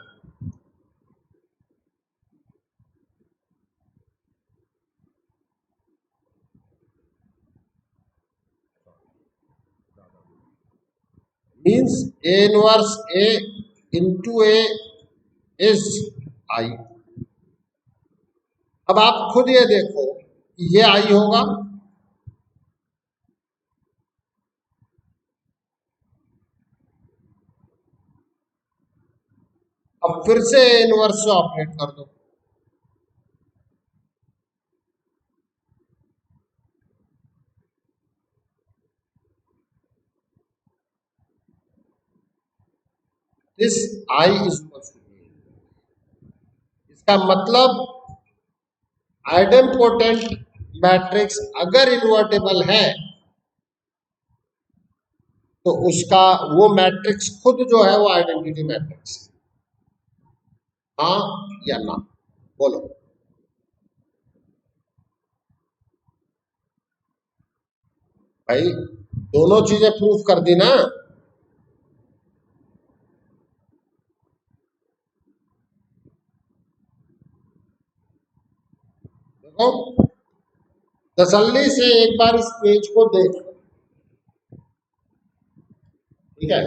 Means A inverse A into A is I. अब आप खुद ये देखो, ये आई होगा। अब फिर से इनवर्स से ऑपरेट कर दो। This I is equals to A. इसका मतलब आइडेम्पोटेंट मैट्रिक्स अगर इन्वर्टेबल है तो उसका वो मैट्रिक्स खुद जो है वो आइडेंटिटी मैट्रिक्स। हाँ या ना, बोलो। भाई दोनों चीजें प्रूफ कर दी ना। देखो, तसल्ली से एक बार इस पेज को देख, ठीक है,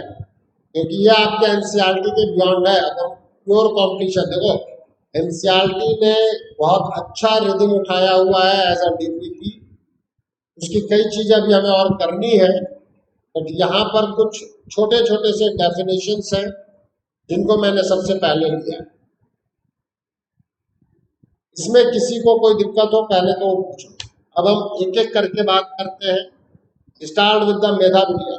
क्योंकि ये आपके एनसीईआरटी के बियॉन्ड है। अगर प्योर कंपटीशन देखो, एनसीईआरटी ने बहुत अच्छा रिदम उठाया हुआ है एज अ डीपीपी। उसकी कई चीजें अभी हमें और करनी है, बट यहाँ पर कुछ छोटे छोटे से डेफिनेशंस हैं जिनको मैंने सबसे पहले लिया। इसमें किसी को कोई दिक्कत हो पहले तो वो पूछो। अब हम एक एक करके बात करते हैं। Start with the Medha media.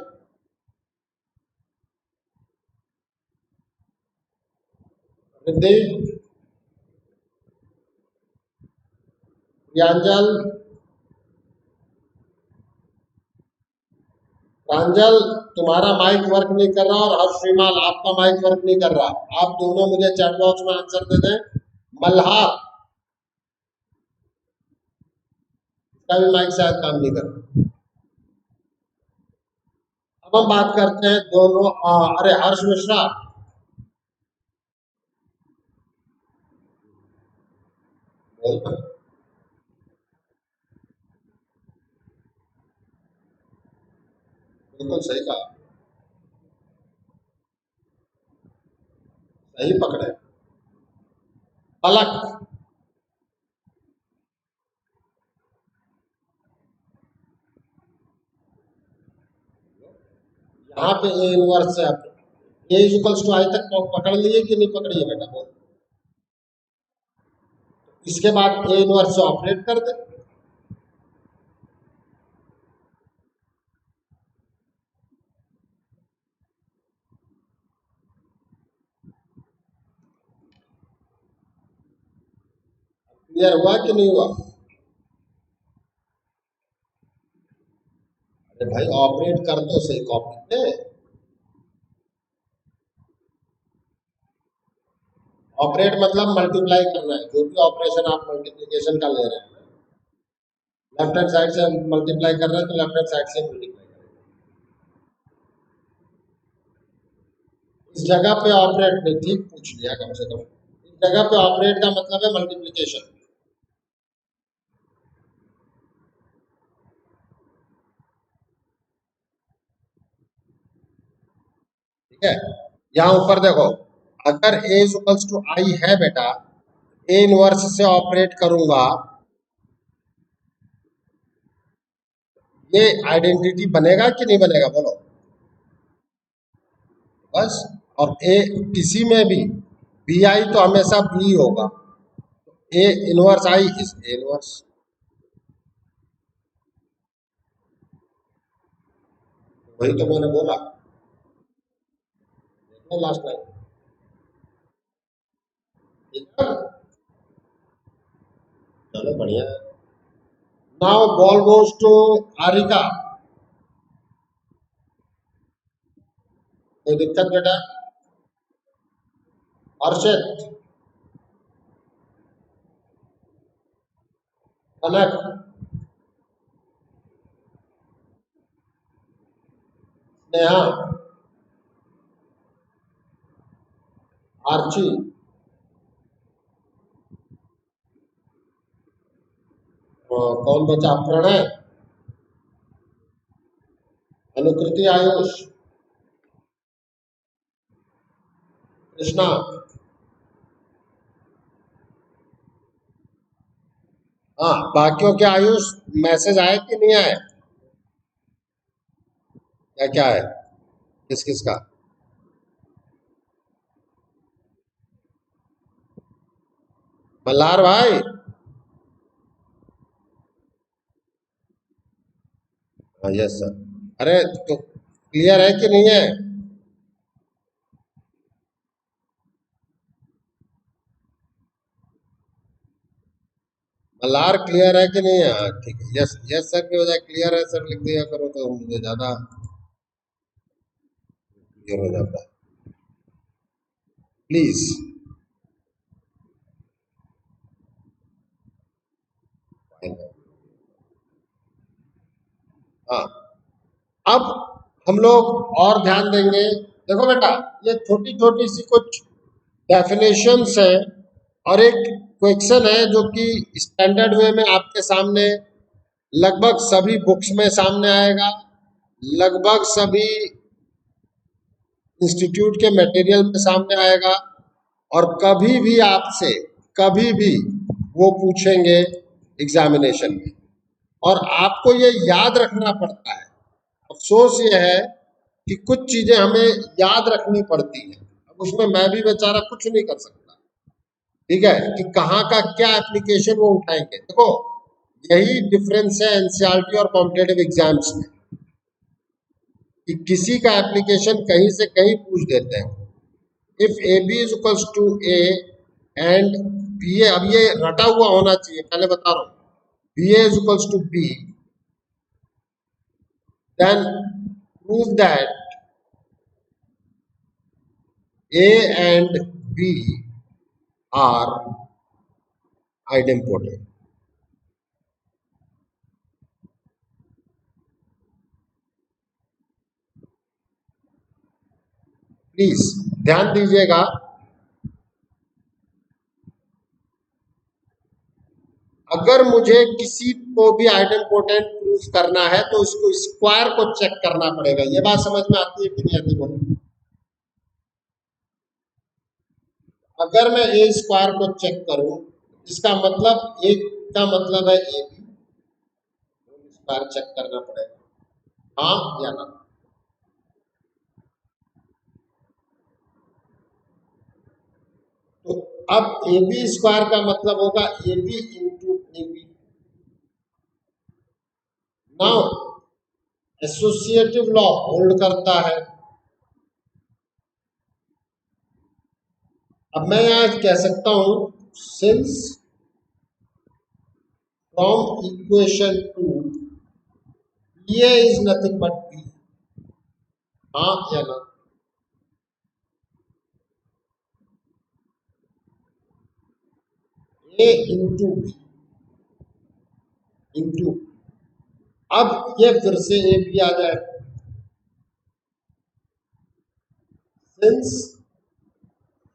Riddhi, Priyanjal, Pranjal, तुम्हारा माइक वर्क नहीं कर रहा और हर्ष श्रीमाल आपका माइक वर्क नहीं कर रहा। आप दोनों मुझे चैट बॉक्स में आंसर दे दें। मल्हार का भी माइक शायद काम नहीं कर रहा। अब हम बात करते हैं दोनों अरे हर्ष मिश्रा, बिल्कुल सही कहा, सही पकड़े। पलक, यहाँ पे ए इनवर्स से आप ए इक्वल्स टू आई तक पकड़ लिए कि नहीं पकड़िए बेटा, बोल। इसके बाद ए इनवर्स से ऑपरेट कर दे। क्लियर हुआ कि नहीं हुआ? अरे भाई ऑपरेट कर दो सही कॉपी पे। ऑपरेट मतलब मल्टीप्लाई करना है, जो भी ऑपरेशन आप मल्टीप्लिकेशन का ले रहे हैं, लेफ्ट हैंड साइड से मल्टीप्लाई कर रहे हैं तो लेफ्ट हैंड साइड से मल्टीप्लाई करें। इस जगह पे ऑपरेट ने ठीक पूछ लिया कम से कम। इस जगह पे ऑपरेट का मतलब है मल्टीप्लिकेशन। ठीक है, यहाँ ऊपर देखो, अगर ए इक्वल्स टू आई है बेटा, ए इनवर्स से ऑपरेट करूंगा, ये आइडेंटिटी बनेगा कि नहीं बनेगा, बोलो बस। और ए किसी में भी बी आई तो हमेशा बी होगा, A inverse I is A inverse. वही तो मैंने बोला लास्ट टाइम। चलो बढ़िया है। Now ball goes to Harika. कोई दिक्कत बेटा? हर्षित, कनक, नेहा, आर्ची, कौन बचा? प्रणय, अनुकृति, आयुष, कृष्णा। हाँ, बाकियों के आयुष मैसेज आए कि नहीं आए? क्या क्या है, किस किस का? मल्हार भाई, हाँ यस सर। अरे तो क्लियर है कि नहीं है? मल्हार क्लियर है कि नहीं है? हाँ ठीक है, यस यस सर की बजाय क्लियर है सर लिख दिया करो तो मुझे ज्यादा क्लियर हो जाता है, प्लीज। हाँ, अब हम लोग और ध्यान देंगे। देखो बेटा, ये छोटी छोटी सी कुछ डेफिनेशंस है और एक क्वेश्चन है जो कि स्टैंडर्ड वे में आपके सामने लगभग सभी बुक्स में सामने आएगा, लगभग सभी इंस्टीट्यूट के मटेरियल में सामने आएगा, और कभी भी आपसे कभी भी वो पूछेंगे एग्जामिनेशन में, और आपको ये याद रखना पड़ता है। अफसोस ये है कि कुछ चीजें हमें याद रखनी पड़ती हैं, अब उसमें मैं भी बेचारा कुछ नहीं कर सकता। ठीक है, कि कहाँ का क्या एप्लीकेशन वो उठाएंगे। देखो, यही डिफरेंस है एनसीईआरटी और कॉम्पिटेटिव एग्जाम्स में, कि किसी का एप्लीकेशन कहीं से कहीं पूछ देते हैं। If A B is equals to A and B A, अब ये रटा हुआ होना चाहिए, पहले बता रहा हूं, B A is equals to B, then prove that A and B are idempotent. Please ध्यान दीजिएगा, अगर मुझे किसी को भी आइडेंपोटेंट प्रूफ करना है तो उसको स्क्वायर को चेक करना पड़ेगा। ये बात समझ में आती है कि नहीं आती बोलो? अगर मैं ए स्क्वायर को चेक करूं, इसका मतलब एक का मतलब है ए बी, स्क्वायर चेक करना पड़ेगा, हाँ या ना। तो अब ए बी स्क्वायर का मतलब होगा A B into A B. Now associative law hold करता है। अब मैं यहां कह सकता हूं since from equation two A is nothing but B, हाँ या ना। ए इंटू बी इंटू, अब ये फिर से ए बी आ जाए, since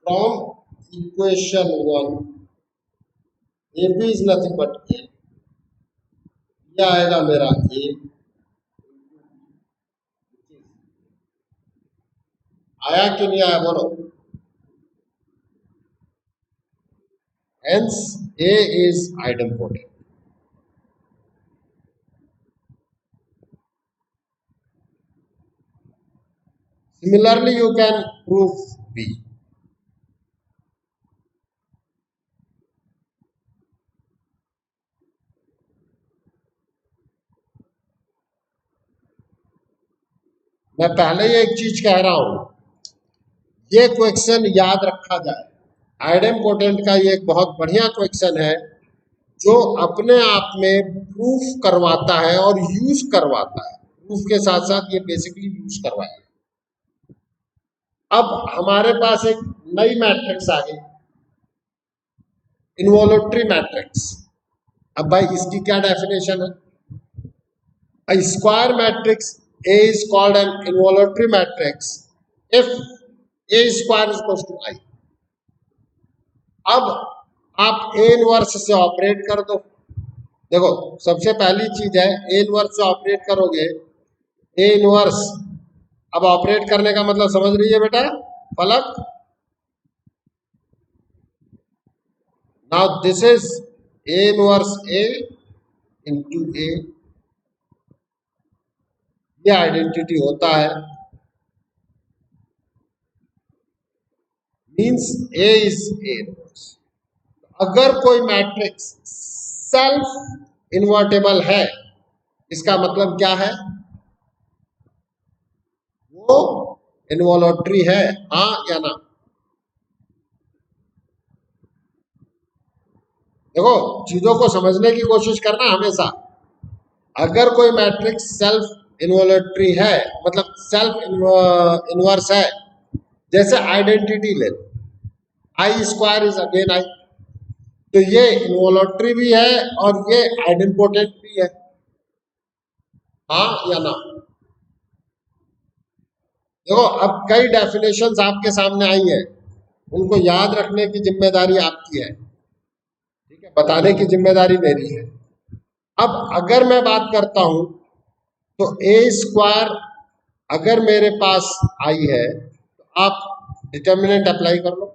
from equation one A B is nothing but A, ये आएगा मेरा ए, आया कि नहीं आया बोलो? Hence A is idempotent. Similarly, you can prove B. मैं पहले ही एक चीज कह रहा हूं, ये क्वेश्चन याद रखा जाए। आइडेम्पोटेंट का ये एक बहुत बढ़िया क्वेश्चन है जो अपने आप में प्रूफ करवाता है और यूज करवाता है। प्रूफ के साथ साथ ये बेसिकली यूज करवाएगा। अब हमारे पास एक नई मैट्रिक्स आ गई, इन्वोल्यूटरी मैट्रिक्स। अब भाई इसकी क्या डेफिनेशन है? A square matrix A is called an involutory matrix if A square is equal to I. अब आप A इनवर्स से ऑपरेट कर दो। देखो सबसे पहली चीज है A इनवर्स से ऑपरेट करोगे, A इनवर्स, अब ऑपरेट करने का मतलब समझ रही है बेटा फलक? Now this is A inverse A into A, ये आइडेंटिटी होता है, means A is A inverse. अगर कोई मैट्रिक्स सेल्फ इन्वर्टेबल है, इसका मतलब क्या है? वो इन्वोल्यूटरी है, हाँ या ना। देखो चीजों को समझने की कोशिश करना हमेशा। अगर कोई मैट्रिक्स सेल्फ इन्वोल्यूटरी है, मतलब सेल्फ इनवर्स है, जैसे आइडेंटिटी ले लो, आई स्क्वायर इज अगेन आई, तो ये इन्वोल्यूटरी भी है और ये आइडेंपोटेंट भी है, हाँ या ना। देखो अब कई डेफिनेशंस आपके सामने आई हैं, उनको याद रखने की जिम्मेदारी आपकी है, ठीक है, बताने की जिम्मेदारी मेरी है। अब अगर मैं बात करता हूं तो ए स्क्वायर अगर मेरे पास आई है तो आप डिटर्मिनेंट अप्लाई कर लो।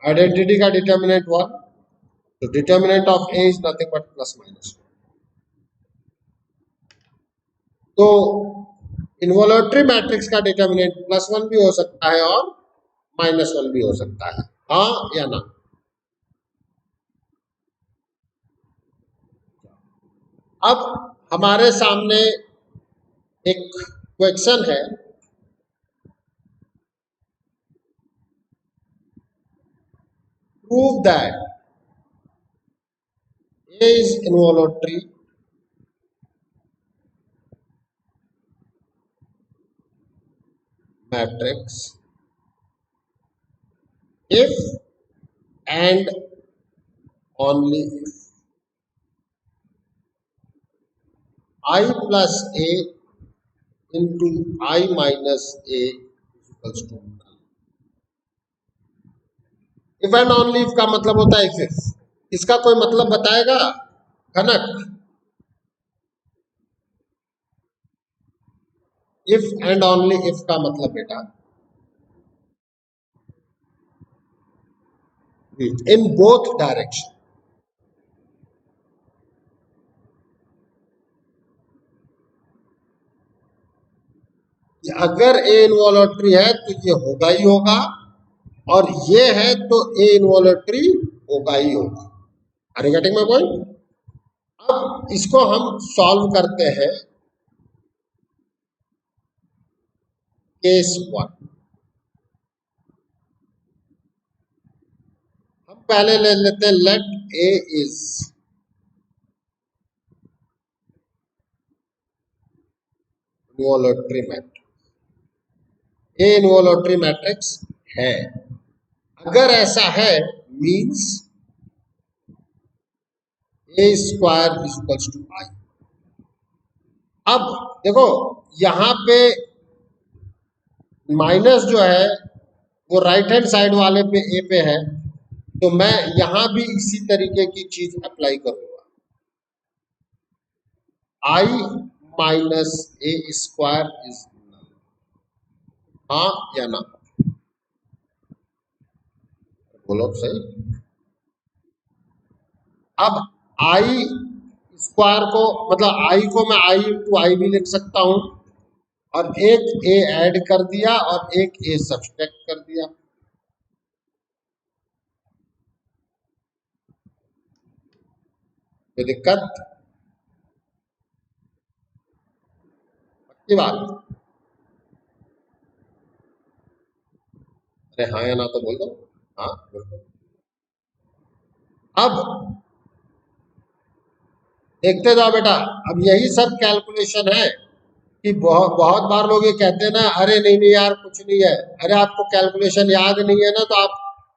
आइडेंटिटी का डिटर्मिनेंट 1, तो determinant of A is nothing but plus minus. तो इन्वोल्यूटरी मैट्रिक्स का डिटर्मिनेंट +1 भी हो सकता है और -1 भी हो सकता है, हाँ या ना। अब हमारे सामने एक क्वेश्चन है, prove that A is involuntary matrix if and only if I plus A into I minus A is equals to null. If and only if का मतलब होता है इफ इसका कोई मतलब बताएगा कनक? इफ एंड ओनली इफ का मतलब बेटा इन बोथ डायरेक्शन। अगर ए इनवॉल्यूटरी है तो ये होगा ही होगा, और ये है तो ए इनवॉल्यूटरी होगा ही होगा। Are you getting my point? अब इसको हम सॉल्व करते हैं केस 1। हम पहले ले लेते हैं let A is involutory matrix. A involutory matrix है। अगर ऐसा है means A square is equals to I. अब देखो यहां पे माइनस जो है वो राइट हैंड साइड वाले पे ए पे है, तो मैं यहां भी इसी तरीके की चीज अप्लाई करूंगा। I minus A square is null, हाँ या ना? बोलो तो सही। अब आई स्क्वायर को मतलब आई को मैं आई इंटू आई भी लिख सकता हूं, और एक ए ऐड कर दिया और एक ए सब्सट्रैक्ट कर दिया। कोई दिक्कत? पक्की बात? अरे हाँ या ना तो बोल दो। हाँ बिल्कुल। अब देखते जाओ बेटा, अब यही सब कैलकुलेशन है कि बहुत बहुत बार लोग ये कहते हैं ना, अरे नहीं नहीं यार कुछ नहीं है। अरे आपको कैलकुलेशन याद नहीं है ना तो आप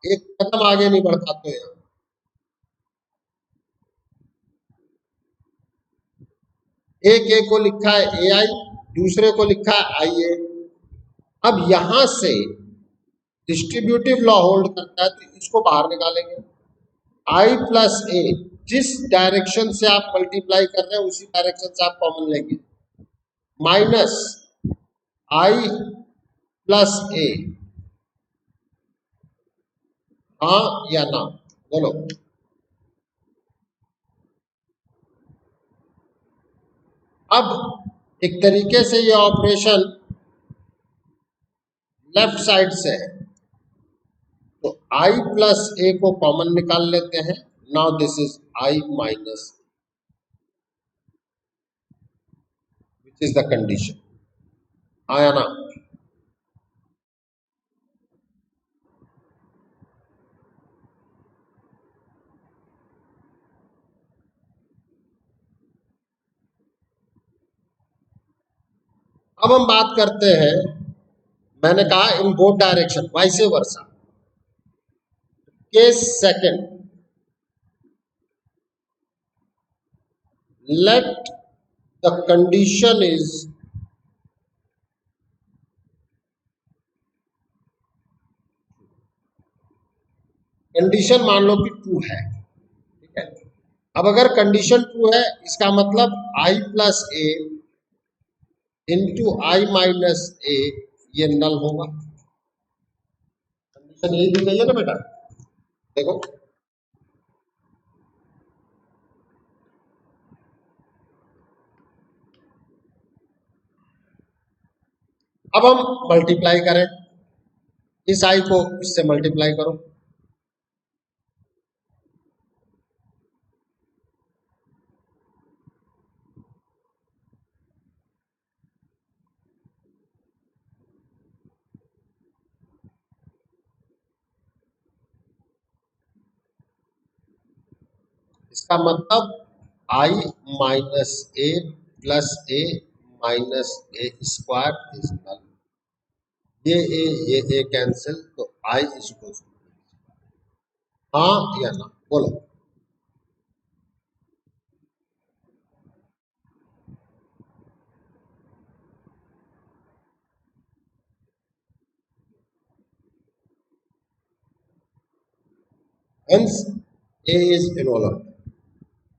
एक कदम आगे नहीं बढ़ पाते हैं। एक ए को लिखा है ए आई, दूसरे को लिखा है आई ए। अब यहां से डिस्ट्रीब्यूटिव लॉ होल्ड करता है तो इसको बाहर निकालेंगे। आई प्लस ए, जिस डायरेक्शन से आप मल्टीप्लाई कर रहे हैं उसी डायरेक्शन से आप कॉमन लेंगे, माइनस आई प्लस ए, हाँ या ना बोलो? अब एक तरीके से ये ऑपरेशन लेफ्ट साइड से है, तो आई प्लस ए को कॉमन निकाल लेते हैं। Now this is I minus, which is the condition, आया ना? अब हम बात करते हैं, मैंने कहा in both direction vice versa. Case second, let the condition is condition मान लो कि ट्रू है, ठीक है। अब अगर कंडीशन ट्रू है इसका मतलब आई प्लस ए इंटू आई माइनस ए ये नल होगा। कंडीशन यही दी गई है ना बेटा, देखो। अब हम मल्टीप्लाई करें, इस आई को इससे मल्टीप्लाई करो, इसका मतलब I minus A plus A minus A square is null. ये कैंसिल, तो आई इज इक्वल टू, हाँ या ना, बोलो। Hence A is involve.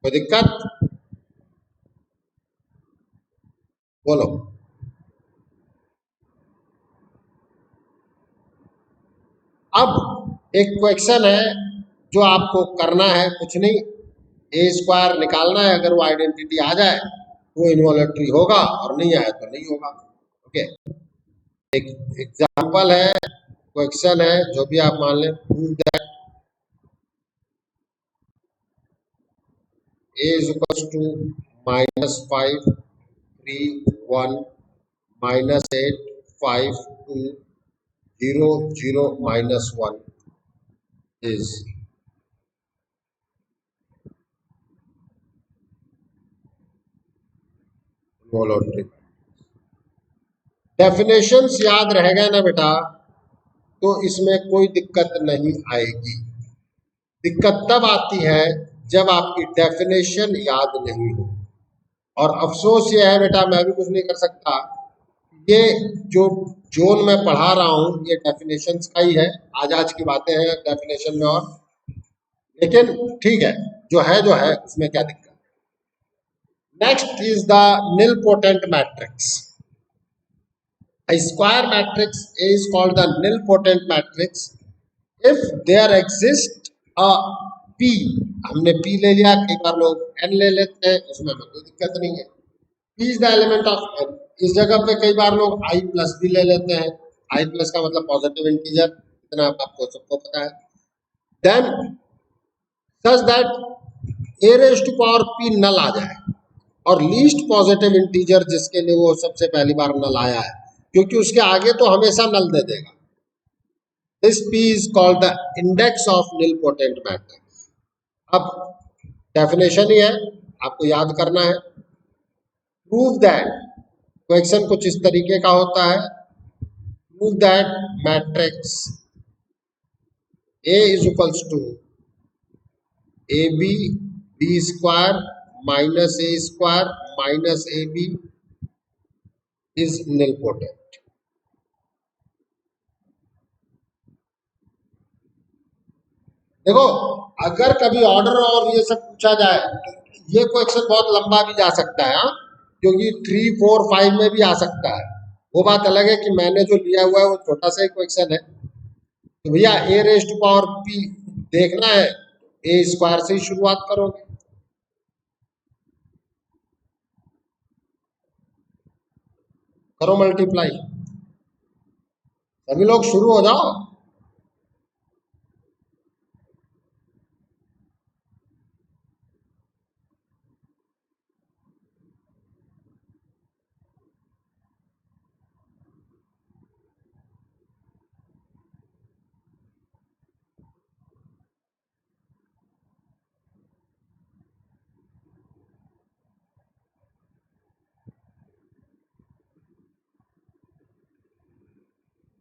कोई दिक्कत, बोलो। अब एक क्वेश्चन है जो आपको करना है, कुछ नहीं, ए स्क्वायर निकालना है। अगर वो आइडेंटिटी आ जाए वो इन्वॉलेटरी होगा, और नहीं आया तो नहीं होगा। ओके, एक एग्जांपल है, क्वेश्चन है, जो भी आप मान लें। Prove that A is equal to -5 3 1 -8 5 2 0 0 -1 is इन्वॉलेटरी। Definitions याद रहेगा ना बेटा, तो इसमें कोई दिक्कत नहीं आएगी। दिक्कत तब आती है जब आपकी डेफिनेशन याद नहीं हो। और अफसोस ये है बेटा, मैं भी कुछ नहीं कर सकता, ये जो जोन मैं पढ़ा रहा हूँ ये डेफिनेशंस का ही है। आज की बातें हैं डेफिनेशन में, और लेकिन ठीक है, जो है उसमें क्या दिक्कत। Next is the nil potent matrix. A square matrix A is called the nilpotent matrix if there exists a P। हमने P ले लिया, कई बार लोग N ले लेते हैं, उसमें हमें कोई दिक्कत नहीं है। P is the element of N। इस जगह पे कई बार लोग I प्लस भी ले लेते हैं। I प्लस का मतलब पॉजिटिव इंटीजर, इतना आपको सबको पता है। Then such that A raised to power P नल आ जाए, और लीस्ट पॉजिटिव इंटीजर जिसके लिए वो सबसे पहली बार नल आया है, क्योंकि उसके आगे तो हमेशा नल दे देगा। This P is called the index of nil potent matrix. अब डेफिनेशन ही है, आपको याद करना है। प्रूव दैट, क्वेश्चन कुछ इस तरीके का होता है। Prove that matrix A is equals to A B square minus A square minus A B is nilpotent. देखो, अगर कभी ऑर्डर और ये सब पूछा जाए तो ये क्वेश्चन बहुत लंबा भी जा सकता है, हाँ, क्योंकि 3 4 5 में भी आ सकता है। वो बात अलग है कि मैंने जो लिया हुआ है वो छोटा सा ही क्वेश्चन है। तो भैया ए रेज टू पावर पी देखना है, ए स्क्वायर से ही शुरुआत करोगे। करो मल्टीप्लाई, सभी लोग शुरू हो जाओ।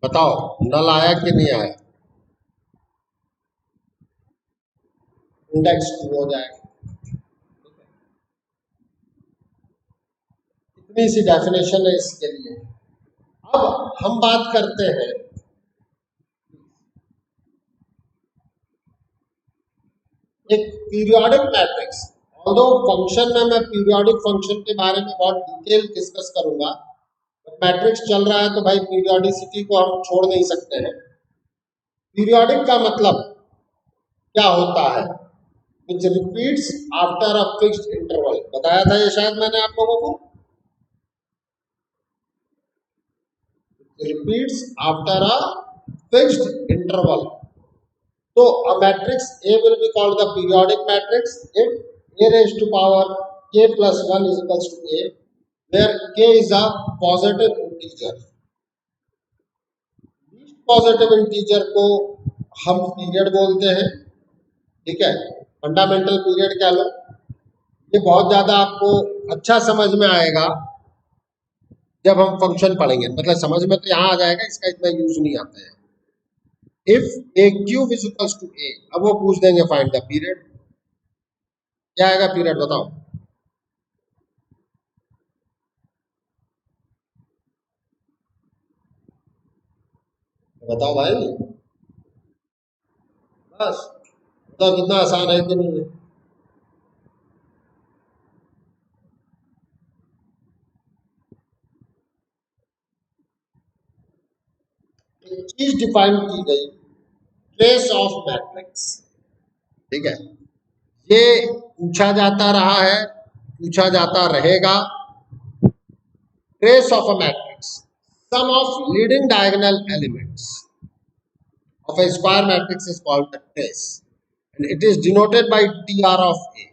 बताओ नल आया कि नहीं आया। इंडेक्स 2 हो जाएगा। इतनी सी डेफिनेशन है इसके लिए। अब हम बात करते हैं एक पीरियोडिक मैट्रिक्स। ऑल्दो फंक्शन में मैं पीरियोडिक फंक्शन के बारे में बहुत डिटेल डिस्कस करूंगा। मैट्रिक्स चल रहा है तो भाई पीरियोडिसिटी को हम छोड़ नहीं सकते हैं। पीरियोडिक का मतलब क्या होता है, which repeats after a fixed interval. बताया था ये शायद मैंने आप लोगों को, repeats after a fixed interval. So a matrix A will be called the periodic matrix if A raised to power k plus 1 is equals to A, where k is a positive integer। Least positive integer को हम period बोलते हैं, ठीक है। Fundamental period कह लो। ये बहुत ज्यादा आपको अच्छा समझ में आएगा जब हम फंक्शन पढ़ेंगे, मतलब समझ में तो यहाँ आ जाएगा, इसका इतना यूज नहीं आता है। If A cube is equals to A, अब वो पूछ देंगे फाइंड द पीरियड। क्या आएगा पीरियड बताओ? बताओ भाई, बस बताओ कितना आसान है कि नहीं है। एक चीज डिफाइन की गई, ट्रेस ऑफ मैट्रिक्स। ठीक है, ये पूछा जाता रहा है, पूछा जाता रहेगा। Trace of a matrix, sum of leading diagonal elements of a square matrix is called the trace and it is denoted by TR of A।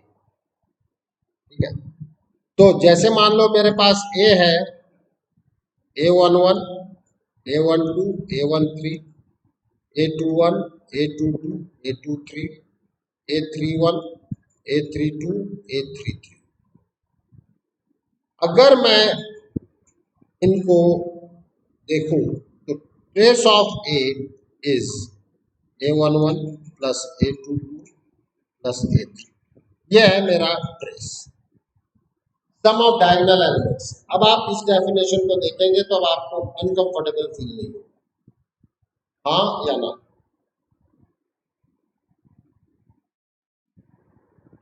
ठीक है, तो जैसे मान लो मेरे पास A है, A11, A12, A13, A21, A22, A23, A31, A32, A33। अगर मैं इनको देखूं तो trace of A is A11 plus A22 plus A3, यह है मेरा trace, sum of diagonal elements. अब आप इस डेफिनेशन को देखेंगे तो अब आपको अनकंफर्टेबल फील नहीं होगा, हाँ या ना?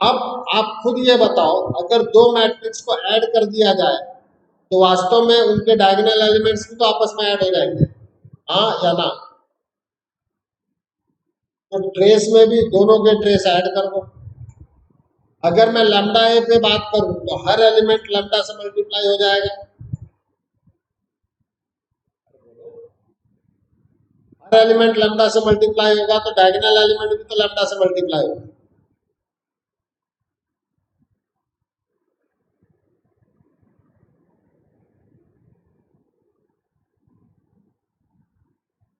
अब आप खुद ये बताओ, अगर दो मैट्रिक्स को ऐड कर दिया जाए तो वास्तव में उनके डायगोनल एलिमेंट्स भी तो आपस में ऐड हो जाएंगे, हाँ या ना? तो ट्रेस में भी दोनों के ट्रेस ऐड कर दो। अगर मैं लैम्डा ए पे बात करूं तो हर एलिमेंट लैम्डा से मल्टीप्लाई हो जाएगा, हर एलिमेंट लैम्डा से मल्टीप्लाई होगा तो डायगोनल एलिमेंट भी तो लैम्डा से मल्टीप्लाई होगा।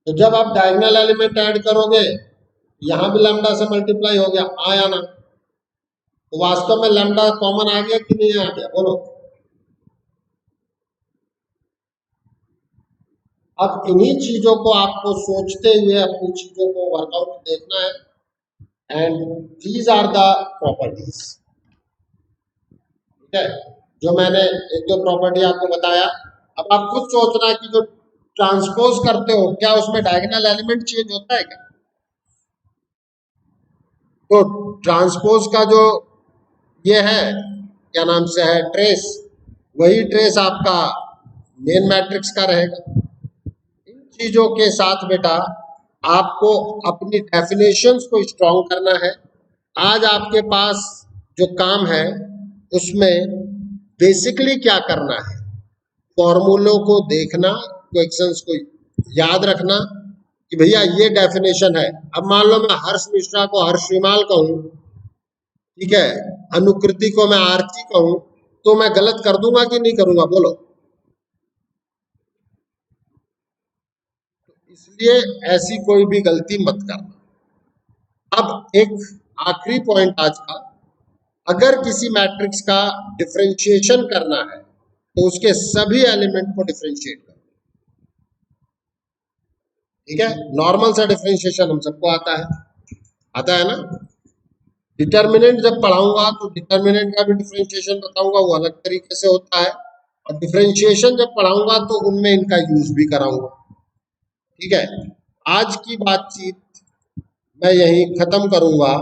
तो जब आप डायगोनल एलिमेंट ऐड करोगे, यहां भी लैम्डा से मल्टीप्लाई हो गया, आया ना? तो वास्तव में लैम्डा कॉमन आ गया कि नहीं आ गया, बोलो? अब इन्हीं चीजों को आपको सोचते हुए अपनी चीजों को वर्कआउट देखना है, and these are the properties. ठीक है, जो मैंने एक दो प्रॉपर्टी आपको बताया, अब आप खुद सोचना कि जो ट्रांसपोज करते हो क्या उसमें डायगोनल एलिमेंट चेंज होता है क्या? तो ट्रांसपोज का जो ये है, क्या नाम से है, ट्रेस, वही ट्रेस आपका मेन मैट्रिक्स का रहेगा। इन चीजों के साथ बेटा आपको अपनी डेफिनेशंस को स्ट्रॉन्ग करना है। आज आपके पास जो काम है उसमें बेसिकली क्या करना है, फॉर्मूलों को देखना, क्वेश्चंस को याद रखना कि भैया ये डेफिनेशन है। अब मान लो मैं हर्ष मिश्रा को हर्षिमाल कहूं, ठीक है, अनुकृति को मैं आरती कहूं, तो मैं गलत कर दूंगा कि नहीं करूंगा, बोलो? इसलिए ऐसी कोई भी गलती मत करना। अब एक आखिरी पॉइंट आज का, अगर किसी मैट्रिक्स का डिफरेंशिएशन करना है तो उसके सभी एलिमेंट को डिफरेंशिएट करो। ठीक है, नॉर्मल सा डिफरेंशिएशन हम सबको आता है ना? डिटर्मिनेंट जब पढ़ाऊंगा तो डिटर्मिनेंट का भी डिफरेंशिएशन बताऊंगा, वो अलग तरीके से होता है, और डिफरेंशिएशन जब पढ़ाऊंगा तो उनमें इनका यूज भी कराऊंगा। ठीक है, आज की बातचीत मैं यहीं खत्म करूंगा।